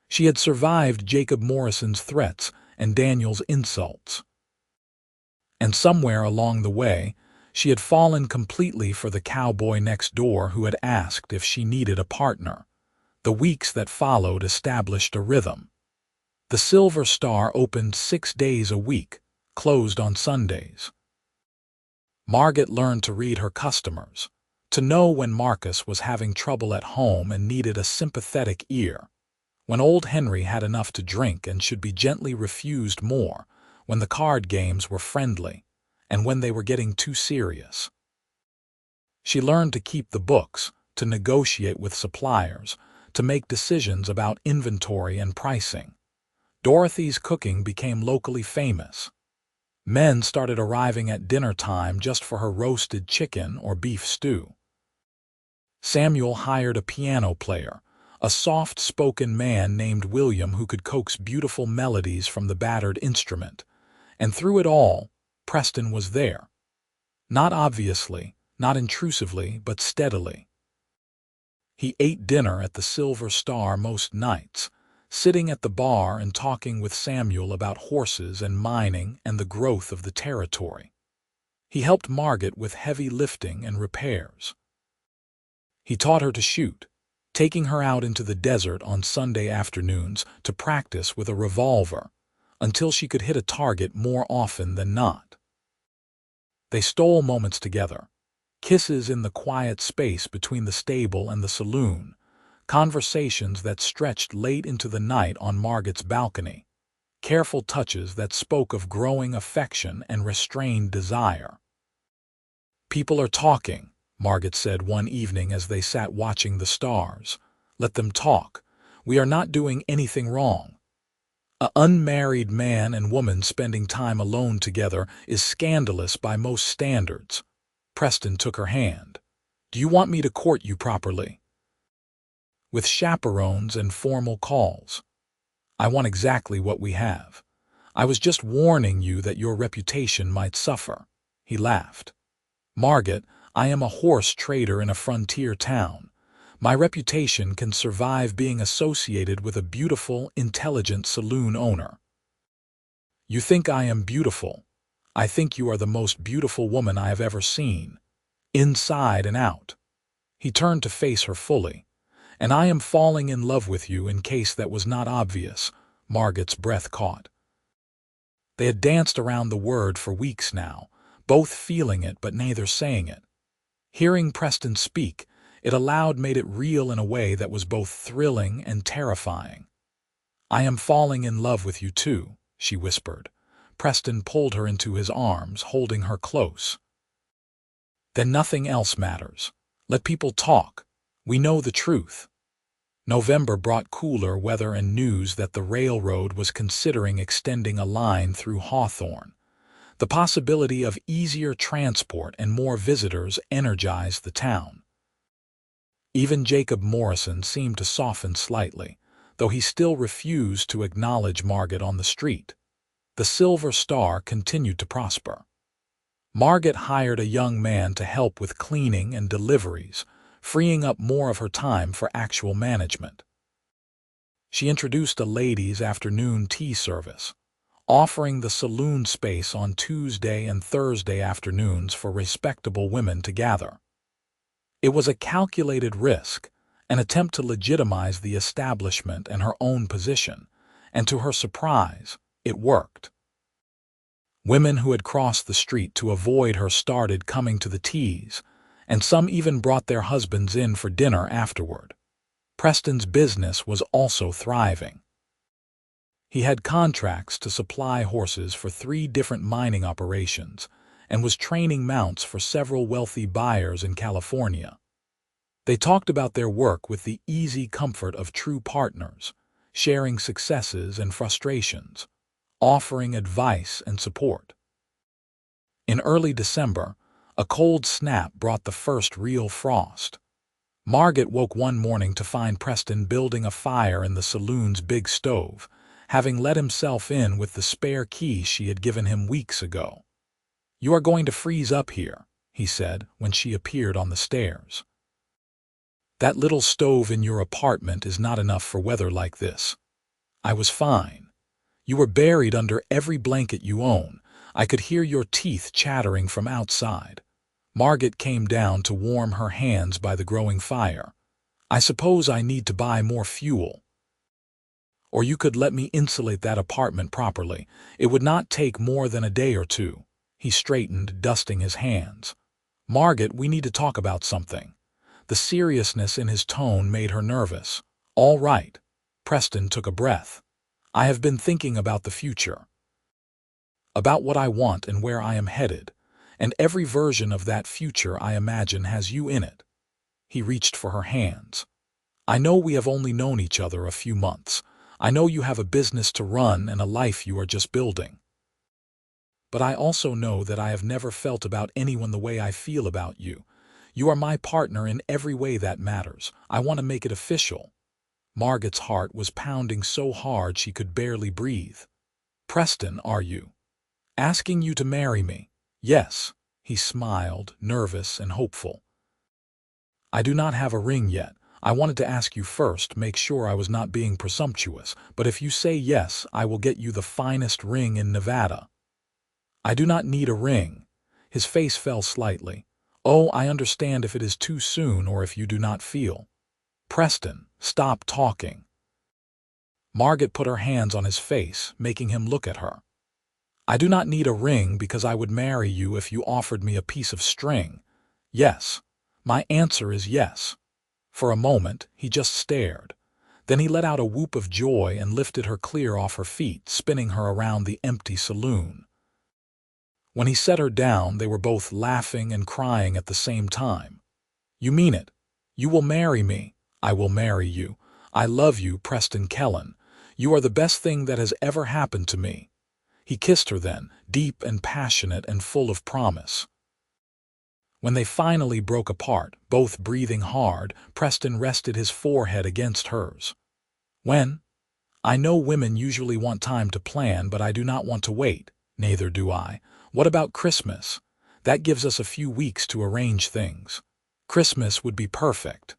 She had survived Jacob Morrison's threats and Daniel's insults. And somewhere along the way, she had fallen completely for the cowboy next door who had asked if she needed a partner. The weeks that followed established a rhythm. The Silver Star opened 6 days a week, closed on Sundays. Margot learned to read her customers, to know when Marcus was having trouble at home and needed a sympathetic ear, when old Henry had enough to drink and should be gently refused more, when the card games were friendly, and when they were getting too serious. She learned to keep the books, to negotiate with suppliers, to make decisions about inventory and pricing. Dorothy's cooking became locally famous. Men started arriving at dinner time just for her roasted chicken or beef stew. Samuel hired a piano player, a soft-spoken man named William who could coax beautiful melodies from the battered instrument. And through it all, Preston was there. Not obviously, not intrusively, but steadily. He ate dinner at the Silver Star most nights, sitting at the bar and talking with Samuel about horses and mining and the growth of the territory. He helped Margot with heavy lifting and repairs. He taught her to shoot, taking her out into the desert on Sunday afternoons to practice with a revolver, until she could hit a target more often than not. They stole moments together, kisses in the quiet space between the stable and the saloon, conversations that stretched late into the night on Margot's balcony, careful touches that spoke of growing affection and restrained desire. People are talking, Margot said one evening as they sat watching the stars. Let them talk. We are not doing anything wrong. An unmarried man and woman spending time alone together is scandalous by most standards. Preston took her hand. Do you want me to court you properly? With chaperones and formal calls. I want exactly what we have. I was just warning you that your reputation might suffer. He laughed. Margot, I am a horse trader in a frontier town. My reputation can survive being associated with a beautiful, intelligent saloon owner. You think I am beautiful. I think you are the most beautiful woman I have ever seen, inside and out. He turned to face her fully. And I am falling in love with you in case that was not obvious, Margot's breath caught. They had danced around the word for weeks now, both feeling it but neither saying it. Hearing Preston speak, it aloud made it real in a way that was both thrilling and terrifying. I am falling in love with you too, she whispered. Preston pulled her into his arms, holding her close. Then nothing else matters. Let people talk. We know the truth. November brought cooler weather and news that the railroad was considering extending a line through Hawthorne. The possibility of easier transport and more visitors energized the town. Even Jacob Morrison seemed to soften slightly, though he still refused to acknowledge Margot on the street. The Silver Star continued to prosper. Margot hired a young man to help with cleaning and deliveries, freeing up more of her time for actual management. She introduced a ladies' afternoon tea service, offering the saloon space on Tuesday and Thursday afternoons for respectable women to gather. It was a calculated risk, an attempt to legitimize the establishment and her own position, and to her surprise, it worked. Women who had crossed the street to avoid her started coming to the teas, and some even brought their husbands in for dinner afterward. Preston's business was also thriving. He had contracts to supply horses for 3 different mining operations and was training mounts for several wealthy buyers in California. They talked about their work with the easy comfort of true partners, sharing successes and frustrations, offering advice and support. In early December, a cold snap brought the first real frost. Margot woke one morning to find Preston building a fire in the saloon's big stove, having let himself in with the spare key she had given him weeks ago. "You are going to freeze up here," he said when she appeared on the stairs. "That little stove in your apartment is not enough for weather like this." "I was fine. You were buried under every blanket you own. I could hear your teeth chattering from outside." Margot came down to warm her hands by the growing fire. "I suppose I need to buy more fuel. Or you could let me insulate that apartment properly. It would not take more than a day or 2. He straightened, dusting his hands. "Margot, we need to talk about something." The seriousness in his tone made her nervous. "All right." Preston took a breath. "I have been thinking about the future. About what I want and where I am headed. And every version of that future I imagine has you in it." He reached for her hands. "I know we have only known each other a few months. I know you have a business to run and a life you are just building. But I also know that I have never felt about anyone the way I feel about you. You are my partner in every way that matters. I want to make it official." Margot's heart was pounding so hard she could barely breathe. "Preston, are you asking you to marry me?" "Yes." He smiled, nervous and hopeful. "I do not have a ring yet. I wanted to ask you first, make sure I was not being presumptuous, but if you say yes, I will get you the finest ring in Nevada." "I do not need a ring." His face fell slightly. "Oh, I understand if it is too soon or if you do not feel." "Preston, stop talking." Margot put her hands on his face, making him look at her. "I do not need a ring because I would marry you if you offered me a piece of string. Yes. My answer is yes." For a moment, he just stared. Then he let out a whoop of joy and lifted her clear off her feet, spinning her around the empty saloon. When he set her down, they were both laughing and crying at the same time. "You mean it? You will marry me?" "I will marry you. I love you, Preston Kellan. You are the best thing that has ever happened to me." He kissed her then, deep and passionate and full of promise. When they finally broke apart, both breathing hard, Preston rested his forehead against hers. "When? I know women usually want time to plan, but I do not want to wait." "Neither do I. What about Christmas? That gives us a few weeks to arrange things." "Christmas would be perfect."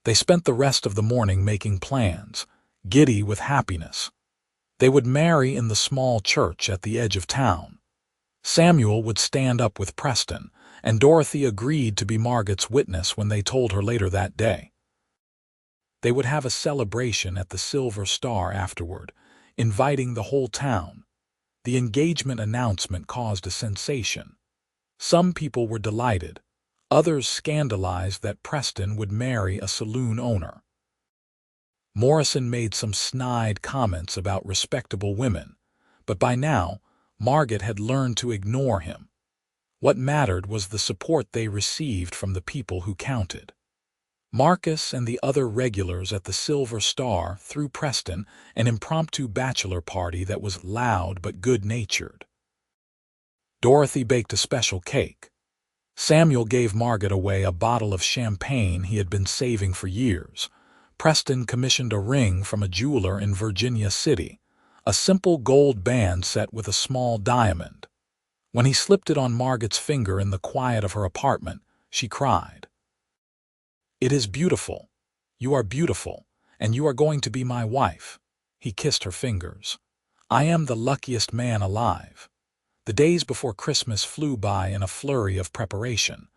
They spent the rest of the morning making plans, giddy with happiness. They would marry in the small church at the edge of town. Samuel would stand up with Preston, and Dorothy agreed to be Margot's witness when they told her later that day. They would have a celebration at the Silver Star afterward, inviting the whole town. The engagement announcement caused a sensation. Some people were delighted. Others scandalized that Preston would marry a saloon owner. Morrison made some snide comments about respectable women, but by now, Margot had learned to ignore him. What mattered was the support they received from the people who counted. Marcus and the other regulars at the Silver Star threw Preston an impromptu bachelor party that was loud but good-natured. Dorothy baked a special cake. Samuel gave Margot away a bottle of champagne he had been saving for years. Preston commissioned a ring from a jeweler in Virginia City, a simple gold band set with a small diamond. When he slipped it on Margot's finger in the quiet of her apartment, she cried, "It is beautiful. You are beautiful, and you are going to be my wife." He kissed her fingers. "I am the luckiest man alive." The days before Christmas flew by in a flurry of preparation.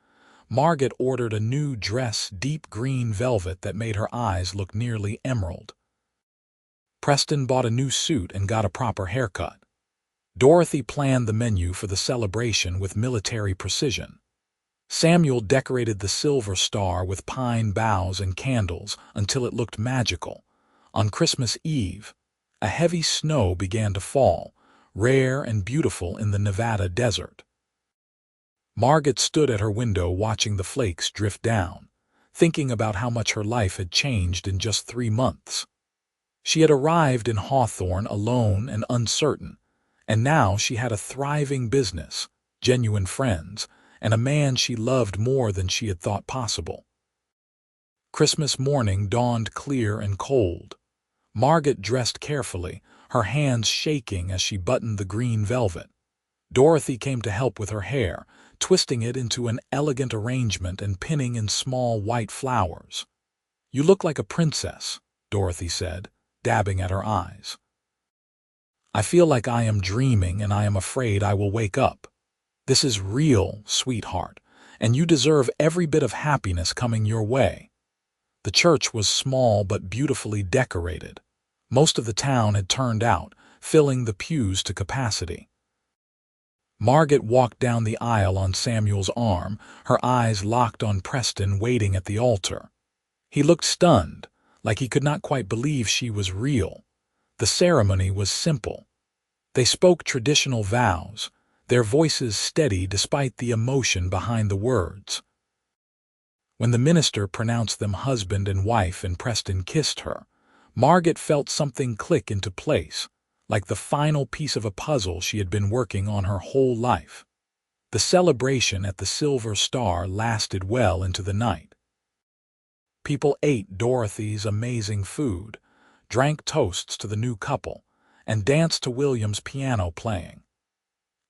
Margot ordered a new dress, deep green velvet that made her eyes look nearly emerald. Preston bought a new suit and got a proper haircut. Dorothy planned the menu for the celebration with military precision. Samuel decorated the silver star with pine boughs and candles until it looked magical. On Christmas Eve, a heavy snow began to fall, rare and beautiful in the Nevada desert. Margot stood at her window watching the flakes drift down, thinking about how much her life had changed in just 3 months. She had arrived in Hawthorne alone and uncertain, and now she had a thriving business, genuine friends, and a man she loved more than she had thought possible. Christmas morning dawned clear and cold. Margot dressed carefully, her hands shaking as she buttoned the green velvet. Dorothy came to help with her hair, twisting it into an elegant arrangement and pinning in small white flowers. "You look like a princess," Dorothy said, dabbing at her eyes. "I feel like I am dreaming and I am afraid I will wake up. This is real, sweetheart, and you deserve every bit of happiness coming your way." The church was small but beautifully decorated. Most of the town had turned out, filling the pews to capacity. Margot walked down the aisle on Samuel's arm, her eyes locked on Preston waiting at the altar. He looked stunned, like he could not quite believe she was real. The ceremony was simple. They spoke traditional vows, their voices steady despite the emotion behind the words. When the minister pronounced them husband and wife and Preston kissed her, Margot felt something click into place, like the final piece of a puzzle she had been working on her whole life. The celebration at the Silver Star lasted well into the night. People ate Dorothy's amazing food, drank toasts to the new couple, and danced to William's piano playing.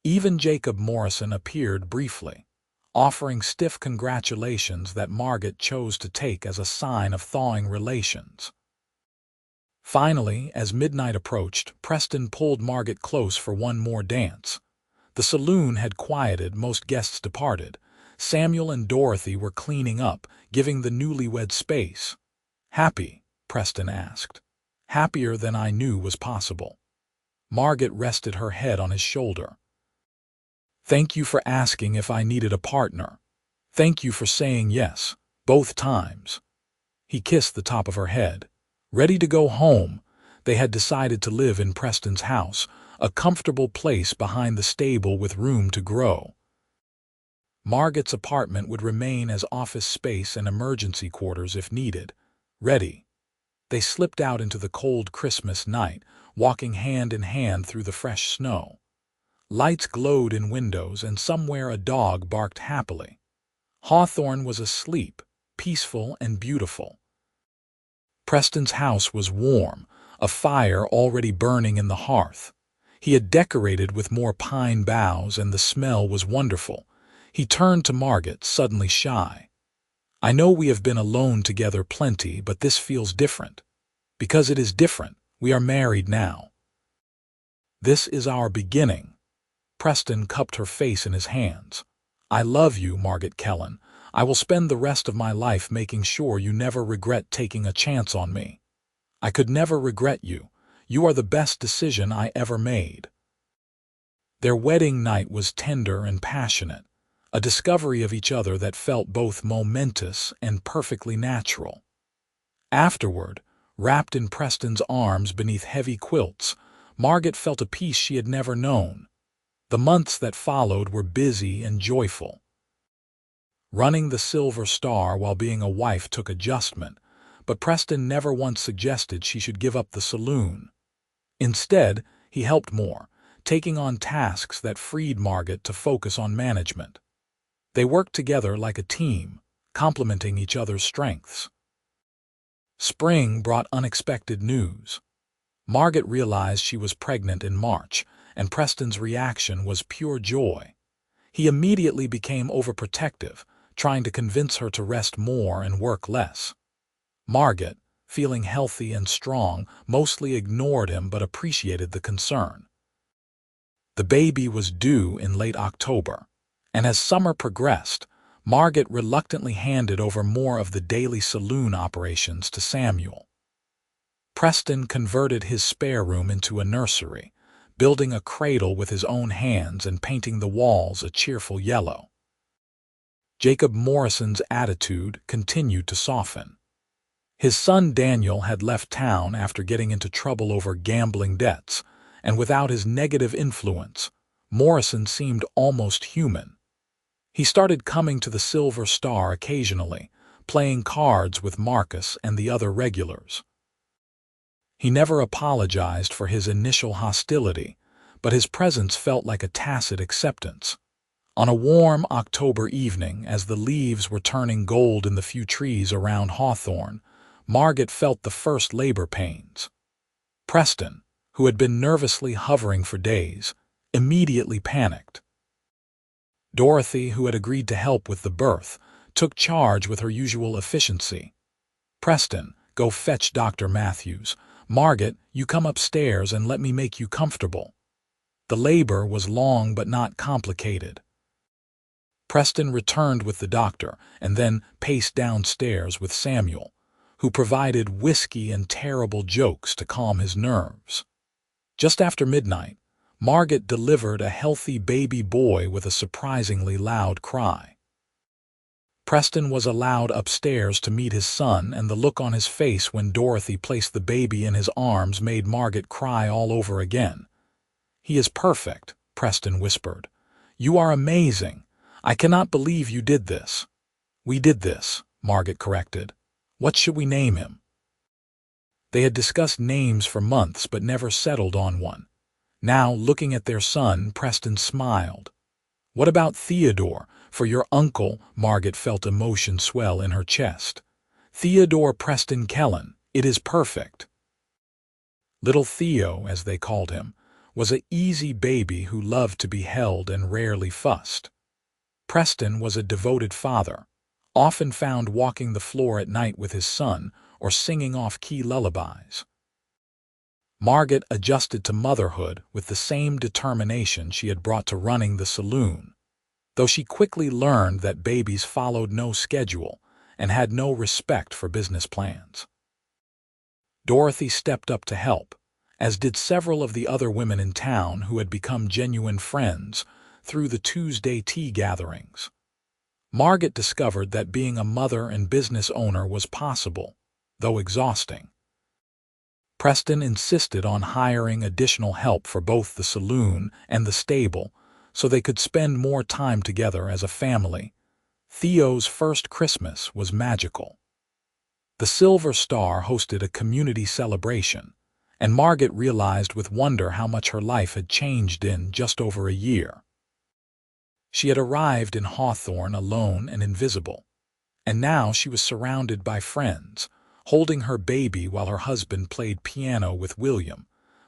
Even Jacob Morrison appeared briefly, offering stiff congratulations that Margot chose to take as a sign of thawing relations. Finally, as midnight approached, Preston pulled Margot close for one more dance. The saloon had quieted, most guests departed. Samuel and Dorothy were cleaning up, giving the newlyweds space. "Happy?" Preston asked. "Happier than I knew was possible." Margot rested her head on his shoulder. "Thank you for asking if I needed a partner. Thank you for saying yes, both times." He kissed the top of her head. Ready to go home, they had decided to live in Preston's house, a comfortable place behind the stable with room to grow. Margot's apartment would remain as office space and emergency quarters if needed. Ready. They slipped out into the cold Christmas night, walking hand in hand through the fresh snow. Lights glowed in windows, and somewhere a dog barked happily. Hawthorne was asleep, peaceful and beautiful. Preston's house was warm, a fire already burning in the hearth. He had decorated with more pine boughs, and the smell was wonderful. He turned to Margot, suddenly shy. "I know we have been alone together plenty, but this feels different. Because it is different, we are married now. This is our beginning." Preston cupped her face in his hands. "I love you, Margot Kellan. I will spend the rest of my life making sure you never regret taking a chance on me. I could never regret you. You are the best decision I ever made." Their wedding night was tender and passionate, a discovery of each other that felt both momentous and perfectly natural. Afterward, wrapped in Preston's arms beneath heavy quilts, Margot felt a peace she had never known. The months that followed were busy and joyful. Running the Silver Star while being a wife took adjustment, but Preston never once suggested she should give up the saloon. Instead, he helped more, taking on tasks that freed Margot to focus on management. They worked together like a team, complementing each other's strengths. Spring brought unexpected news. Margot realized she was pregnant in March, and Preston's reaction was pure joy. He immediately became overprotective, trying to convince her to rest more and work less. Margot, feeling healthy and strong, mostly ignored him but appreciated the concern. The baby was due in late October, and as summer progressed, Margot reluctantly handed over more of the daily saloon operations to Samuel. Preston converted his spare room into a nursery, building a cradle with his own hands and painting the walls a cheerful yellow. Jacob Morrison's attitude continued to soften. His son Daniel had left town after getting into trouble over gambling debts, and without his negative influence, Morrison seemed almost human. He started coming to the Silver Star occasionally, playing cards with Marcus and the other regulars. He never apologized for his initial hostility, but his presence felt like a tacit acceptance. On a warm October evening, as the leaves were turning gold in the few trees around Hawthorne, Margot felt the first labor pains. Preston, who had been nervously hovering for days, immediately panicked. Dorothy, who had agreed to help with the birth, took charge with her usual efficiency. "Preston, go fetch Dr. Matthews. Margot, you come upstairs and let me make you comfortable." The labor was long but not complicated. Preston returned with the doctor and then paced downstairs with Samuel, who provided whiskey and terrible jokes to calm his nerves. Just after midnight, Margot delivered a healthy baby boy with a surprisingly loud cry. Preston was allowed upstairs to meet his son, and the look on his face when Dorothy placed the baby in his arms made Margot cry all over again. "He is perfect," Preston whispered. "You are amazing. I cannot believe you did this." "We did this," Margot corrected. "What should we name him?" They had discussed names for months but never settled on one. Now, looking at their son, Preston smiled. "What about Theodore, for your uncle?" Margot felt emotion swell in her chest. "Theodore Preston Kellan, it is perfect." Little Theo, as they called him, was an easy baby who loved to be held and rarely fussed. Preston was a devoted father, often found walking the floor at night with his son or singing off-key lullabies. Margot adjusted to motherhood with the same determination she had brought to running the saloon, though she quickly learned that babies followed no schedule and had no respect for business plans. Dorothy stepped up to help, as did several of the other women in town who had become genuine friends through the Tuesday tea gatherings. Margot discovered that being a mother and business owner was possible, though exhausting. Preston insisted on hiring additional help for both the saloon and the stable so they could spend more time together as a family. Theo's first Christmas was magical. The Silver Star hosted a community celebration, and Margot realized with wonder how much her life had changed in just over a year. She had arrived in Hawthorne alone and invisible, and now she was surrounded by friends, holding her baby while her husband played piano with William,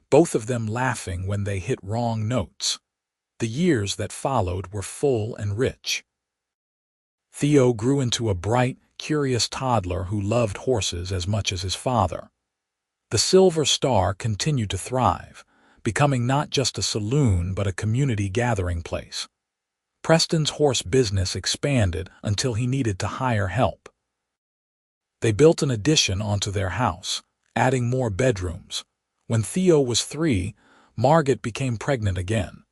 both of them laughing when they hit wrong notes. The years that followed were full and rich. Theo grew into a bright, curious toddler who loved horses as much as his father. The Silver Star continued to thrive, becoming not just a saloon but a community gathering place. Preston's horse business expanded until he needed to hire help. They built an addition onto their house, adding more bedrooms. When Theo was 3, Margot became pregnant again.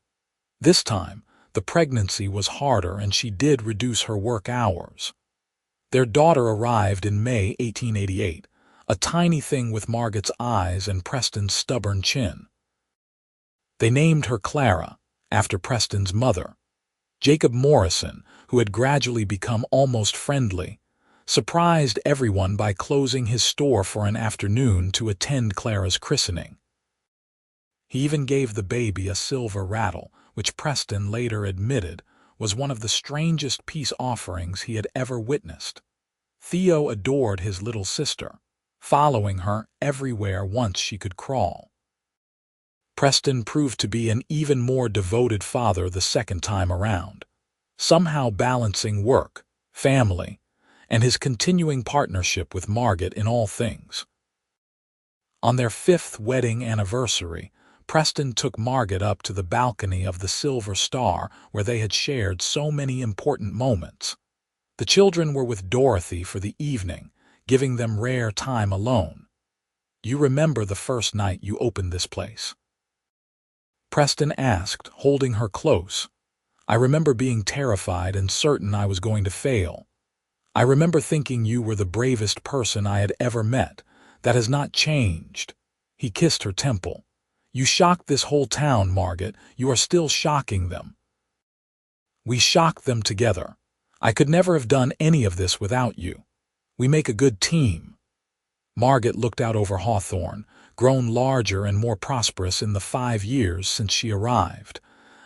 This time, the pregnancy was harder and she did reduce her work hours. Their daughter arrived in May 1888, a tiny thing with Margot's eyes and Preston's stubborn chin. They named her Clara, after Preston's mother. Jacob Morrison, who had gradually become almost friendly, surprised everyone by closing his store for an afternoon to attend Clara's christening. He even gave the baby a silver rattle, which Preston later admitted was one of the strangest peace offerings he had ever witnessed. Theo adored his little sister, following her everywhere once she could crawl. Preston proved to be an even more devoted father the second time around, somehow balancing work, family, and his continuing partnership with Margot in all things. On their 5th wedding anniversary, Preston took Margot up to the balcony of the Silver Star where they had shared so many important moments. The children were with Dorothy for the evening, giving them rare time alone. "You remember the first night you opened this place?" Preston asked, holding her close. "I remember being terrified and certain I was going to fail. I remember thinking you were the bravest person I had ever met. That has not changed." He kissed her temple. "You shocked this whole town, Margot. You are still shocking them." "We shocked them together. I could never have done any of this without you. We make a good team." Margot looked out over Hawthorne, grown larger and more prosperous in the 5 years since she arrived.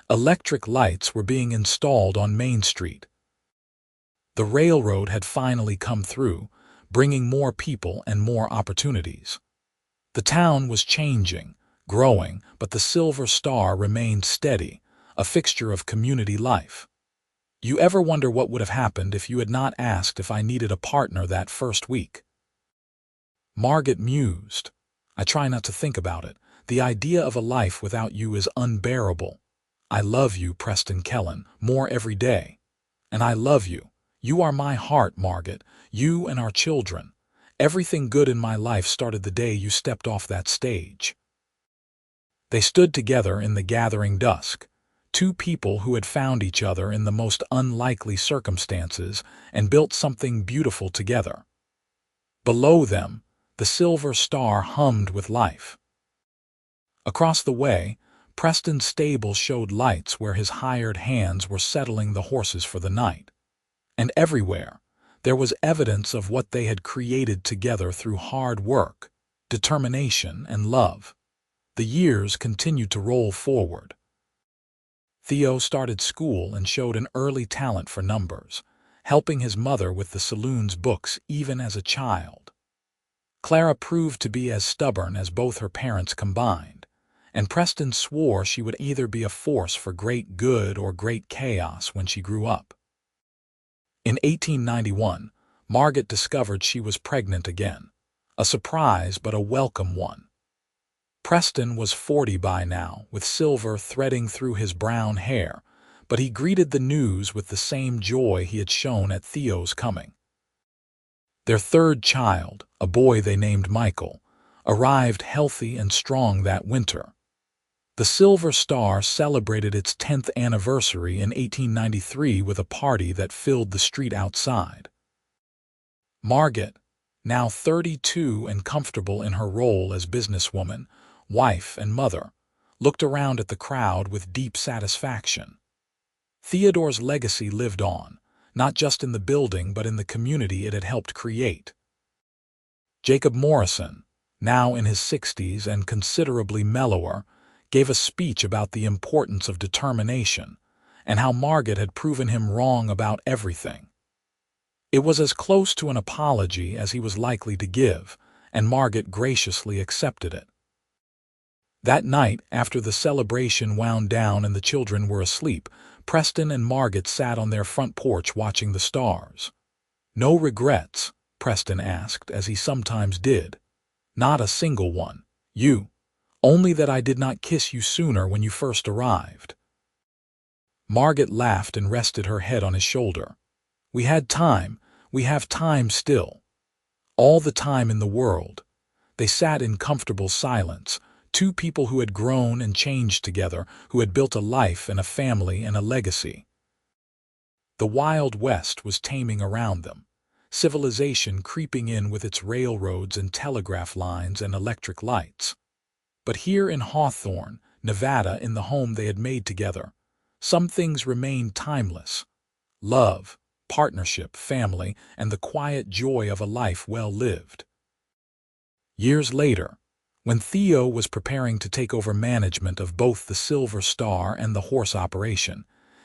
Electric lights were being installed on Main Street. The railroad had finally come through, bringing more people and more opportunities. The town was changing, growing, but the Silver Star remained steady, a fixture of community life. "You ever wonder what would have happened if you had not asked if I needed a partner that first week?" Margot mused. "I try not to think about it. The idea of a life without you is unbearable. I love you, Preston Kellan, more every day. And I love you. You are my heart, Margot, you and our children. Everything good in my life started the day you stepped off that stage." They stood together in the gathering dusk, two people who had found each other in the most unlikely circumstances and built something beautiful together. Below them, the Silver Star hummed with life. Across the way, Preston's stable showed lights where his hired hands were settling the horses for the night. And everywhere, there was evidence of what they had created together through hard work, determination, and love. The years continued to roll forward. Theo started school and showed an early talent for numbers, helping his mother with the Saloon's books even as a child. Clara proved to be as stubborn as both her parents combined, and Preston swore she would either be a force for great good or great chaos when she grew up. In 1891, Margot discovered she was pregnant again, a surprise but a welcome one. Preston was 40 by now, with silver threading through his brown hair, but he greeted the news with the same joy he had shown at Theo's coming. Their 3rd child, a boy they named Michael, arrived healthy and strong that winter. The Silver Star celebrated its 10th anniversary in 1893 with a party that filled the street outside. Margot, now 32 and comfortable in her role as businesswoman, wife, and mother, looked around at the crowd with deep satisfaction. Theodore's legacy lived on, not just in the building but in the community it had helped create. Jacob Morrison, now in his 60s and considerably mellower, gave a speech about the importance of determination and how Margot had proven him wrong about everything. It was as close to an apology as he was likely to give, and Margot graciously accepted it. That night, after the celebration wound down and the children were asleep, Preston and Margot sat on their front porch watching the stars. "No regrets?" Preston asked, as he sometimes did. "Not a single one. You. Only that I did not kiss you sooner when you first arrived." Margot laughed and rested her head on his shoulder. "We had time. We have time still. All the time in the world." They sat in comfortable silence, two people who had grown and changed together, who had built a life and a family and a legacy. The Wild West was taming around them, civilization creeping in with its railroads and telegraph lines and electric lights. But here in Hawthorne, Nevada, in the home they had made together, some things remained timeless. Love, partnership, family, and the quiet joy of a life well lived. Years later, when Theo was preparing to take over management of both the Silver Star and the horse operation,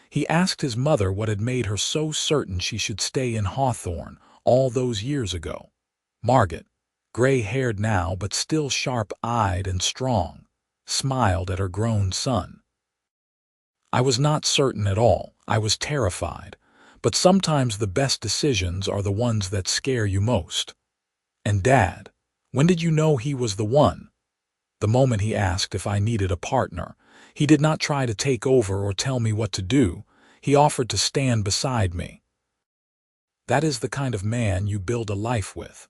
he asked his mother what had made her so certain she should stay in Hawthorne all those years ago. "Margot," gray-haired now but still sharp-eyed and strong, smiled at her grown son. I was not certain at all. I was terrified. But sometimes the best decisions are the ones that scare you most. And Dad, when did you know he was the one? The moment he asked if I needed a partner. He did not try to take over or tell me what to do. He offered to stand beside me. That is the kind of man you build a life with.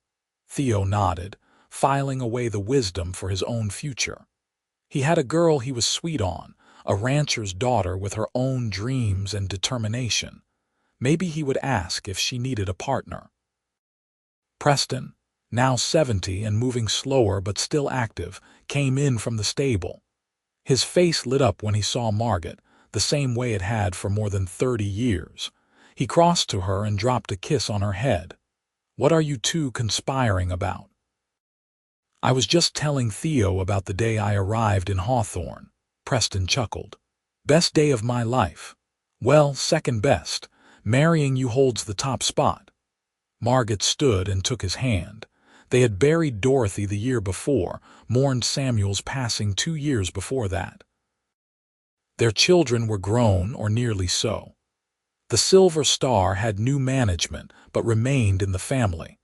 Theo nodded, filing away the wisdom for his own future. He had a girl he was sweet on, a rancher's daughter with her own dreams and determination. Maybe he would ask if she needed a partner. Preston, now 70 and moving slower but still active, came in from the stable. His face lit up when he saw Margot, the same way it had for more than 30 years. He crossed to her and dropped a kiss on her head. "What are you two conspiring about?" "I was just telling Theo about the day I arrived in Hawthorne." Preston chuckled. "Best day of my life." "Well, second best. Marrying you holds the top spot." Margot stood and took his hand. They had buried Dorothy the year before, mourned Samuel's passing 2 years before that. Their children were grown, or nearly so. The Silver Star had new management, but remained in the family.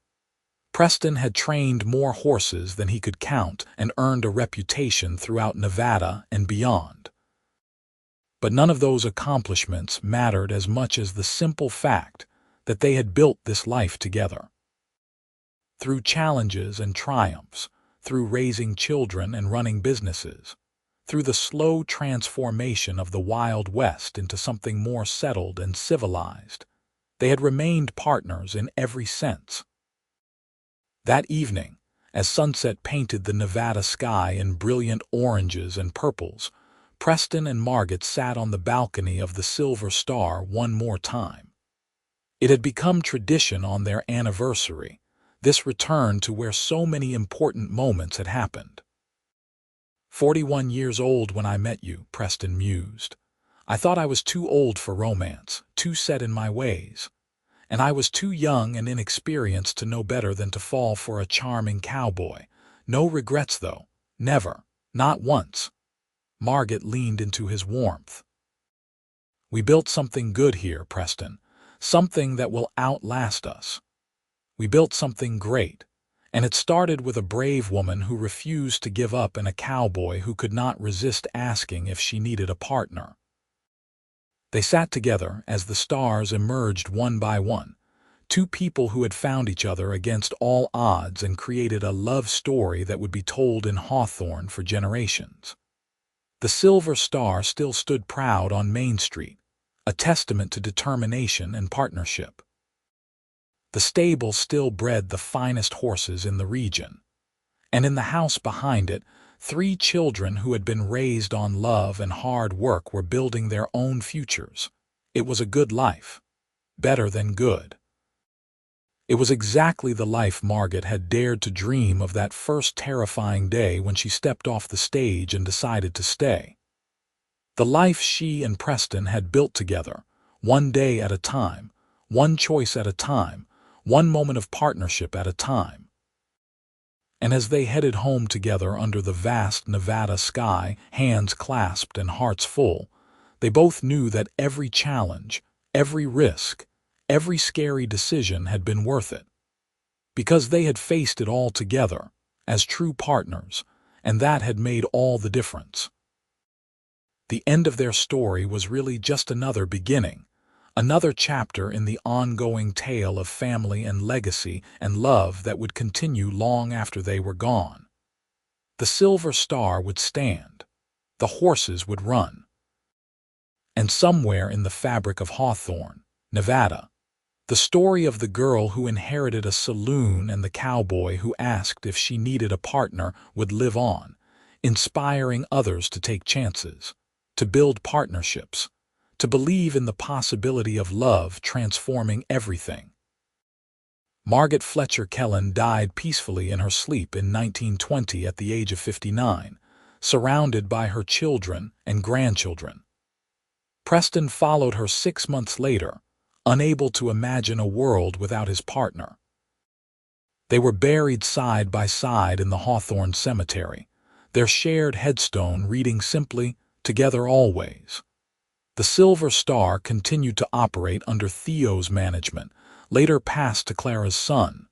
Preston had trained more horses than he could count and earned a reputation throughout Nevada and beyond. But none of those accomplishments mattered as much as the simple fact that they had built this life together. Through challenges and triumphs, through raising children and running businesses, through the slow transformation of the Wild West into something more settled and civilized, they had remained partners in every sense. That evening, as sunset painted the Nevada sky in brilliant oranges and purples, Preston and Margot sat on the balcony of the Silver Star one more time. It had become tradition on their anniversary, this return to where so many important moments had happened. 41 years old when I met you," Preston mused. "I thought I was too old for romance, too set in my ways. And I was too young and inexperienced to know better than to fall for a charming cowboy. No regrets, though. Never. Not once." Margot leaned into his warmth. "We built something good here, Preston. Something that will outlast us. We built something great. And it started with a brave woman who refused to give up and a cowboy who could not resist asking if she needed a partner." They sat together as the stars emerged one by one, two people who had found each other against all odds and created a love story that would be told in Hawthorne for generations. The Silver Star still stood proud on Main Street, a testament to determination and partnership. The stable still bred the finest horses in the region. And in the house behind it, 3 children who had been raised on love and hard work were building their own futures. It was a good life. Better than good. It was exactly the life Margot had dared to dream of that first terrifying day when she stepped off the stage and decided to stay. The life she and Preston had built together, one day at a time, one choice at a time, one moment of partnership at a time. And as they headed home together under the vast Nevada sky, hands clasped and hearts full, they both knew that every challenge, every risk, every scary decision had been worth it. Because they had faced it all together, as true partners, and that had made all the difference. The end of their story was really just another beginning, another chapter in the ongoing tale of family and legacy and love that would continue long after they were gone. The Silver Star would stand. The horses would run. And somewhere in the fabric of Hawthorne, Nevada, the story of the girl who inherited a saloon and the cowboy who asked if she needed a partner would live on, inspiring others to take chances, to build partnerships, to believe in the possibility of love transforming everything. Margot Fletcher Kellan died peacefully in her sleep in 1920 at the age of 59, surrounded by her children and grandchildren. Preston followed her 6 months later, unable to imagine a world without his partner. They were buried side by side in the Hawthorne cemetery, their shared headstone reading simply, "Together always." The Silver Star continued to operate under Theo's management, later passed to Clara's son.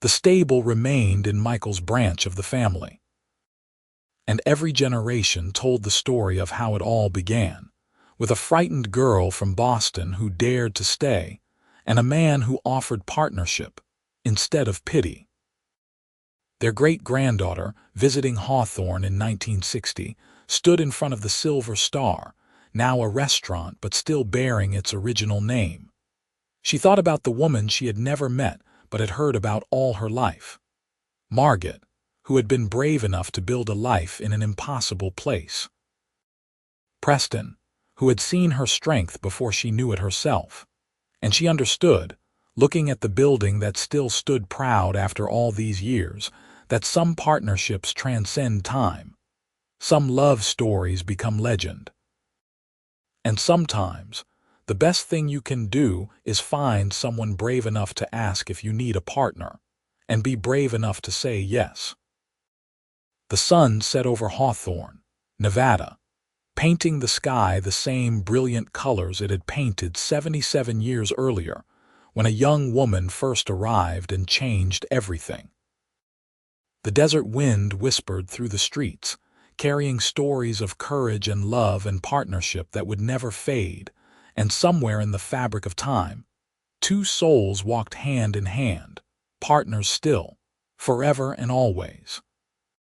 The stable remained in Michael's branch of the family. And every generation told the story of how it all began, with a frightened girl from Boston who dared to stay, and a man who offered partnership instead of pity. Their great-granddaughter, visiting Hawthorne in 1960, stood in front of the Silver Star, now a restaurant but still bearing its original name. She thought about the woman she had never met but had heard about all her life. Margot, who had been brave enough to build a life in an impossible place. Preston, who had seen her strength before she knew it herself. And she understood, looking at the building that still stood proud after all these years, that some partnerships transcend time. Some love stories become legend. And sometimes, the best thing you can do is find someone brave enough to ask if you need a partner, and be brave enough to say yes. The sun set over Hawthorne, Nevada, painting the sky the same brilliant colors it had painted 77 years earlier, when a young woman first arrived and changed everything. The desert wind whispered through the streets, carrying stories of courage and love and partnership that would never fade, and somewhere in the fabric of time, two souls walked hand in hand, partners still, forever and always.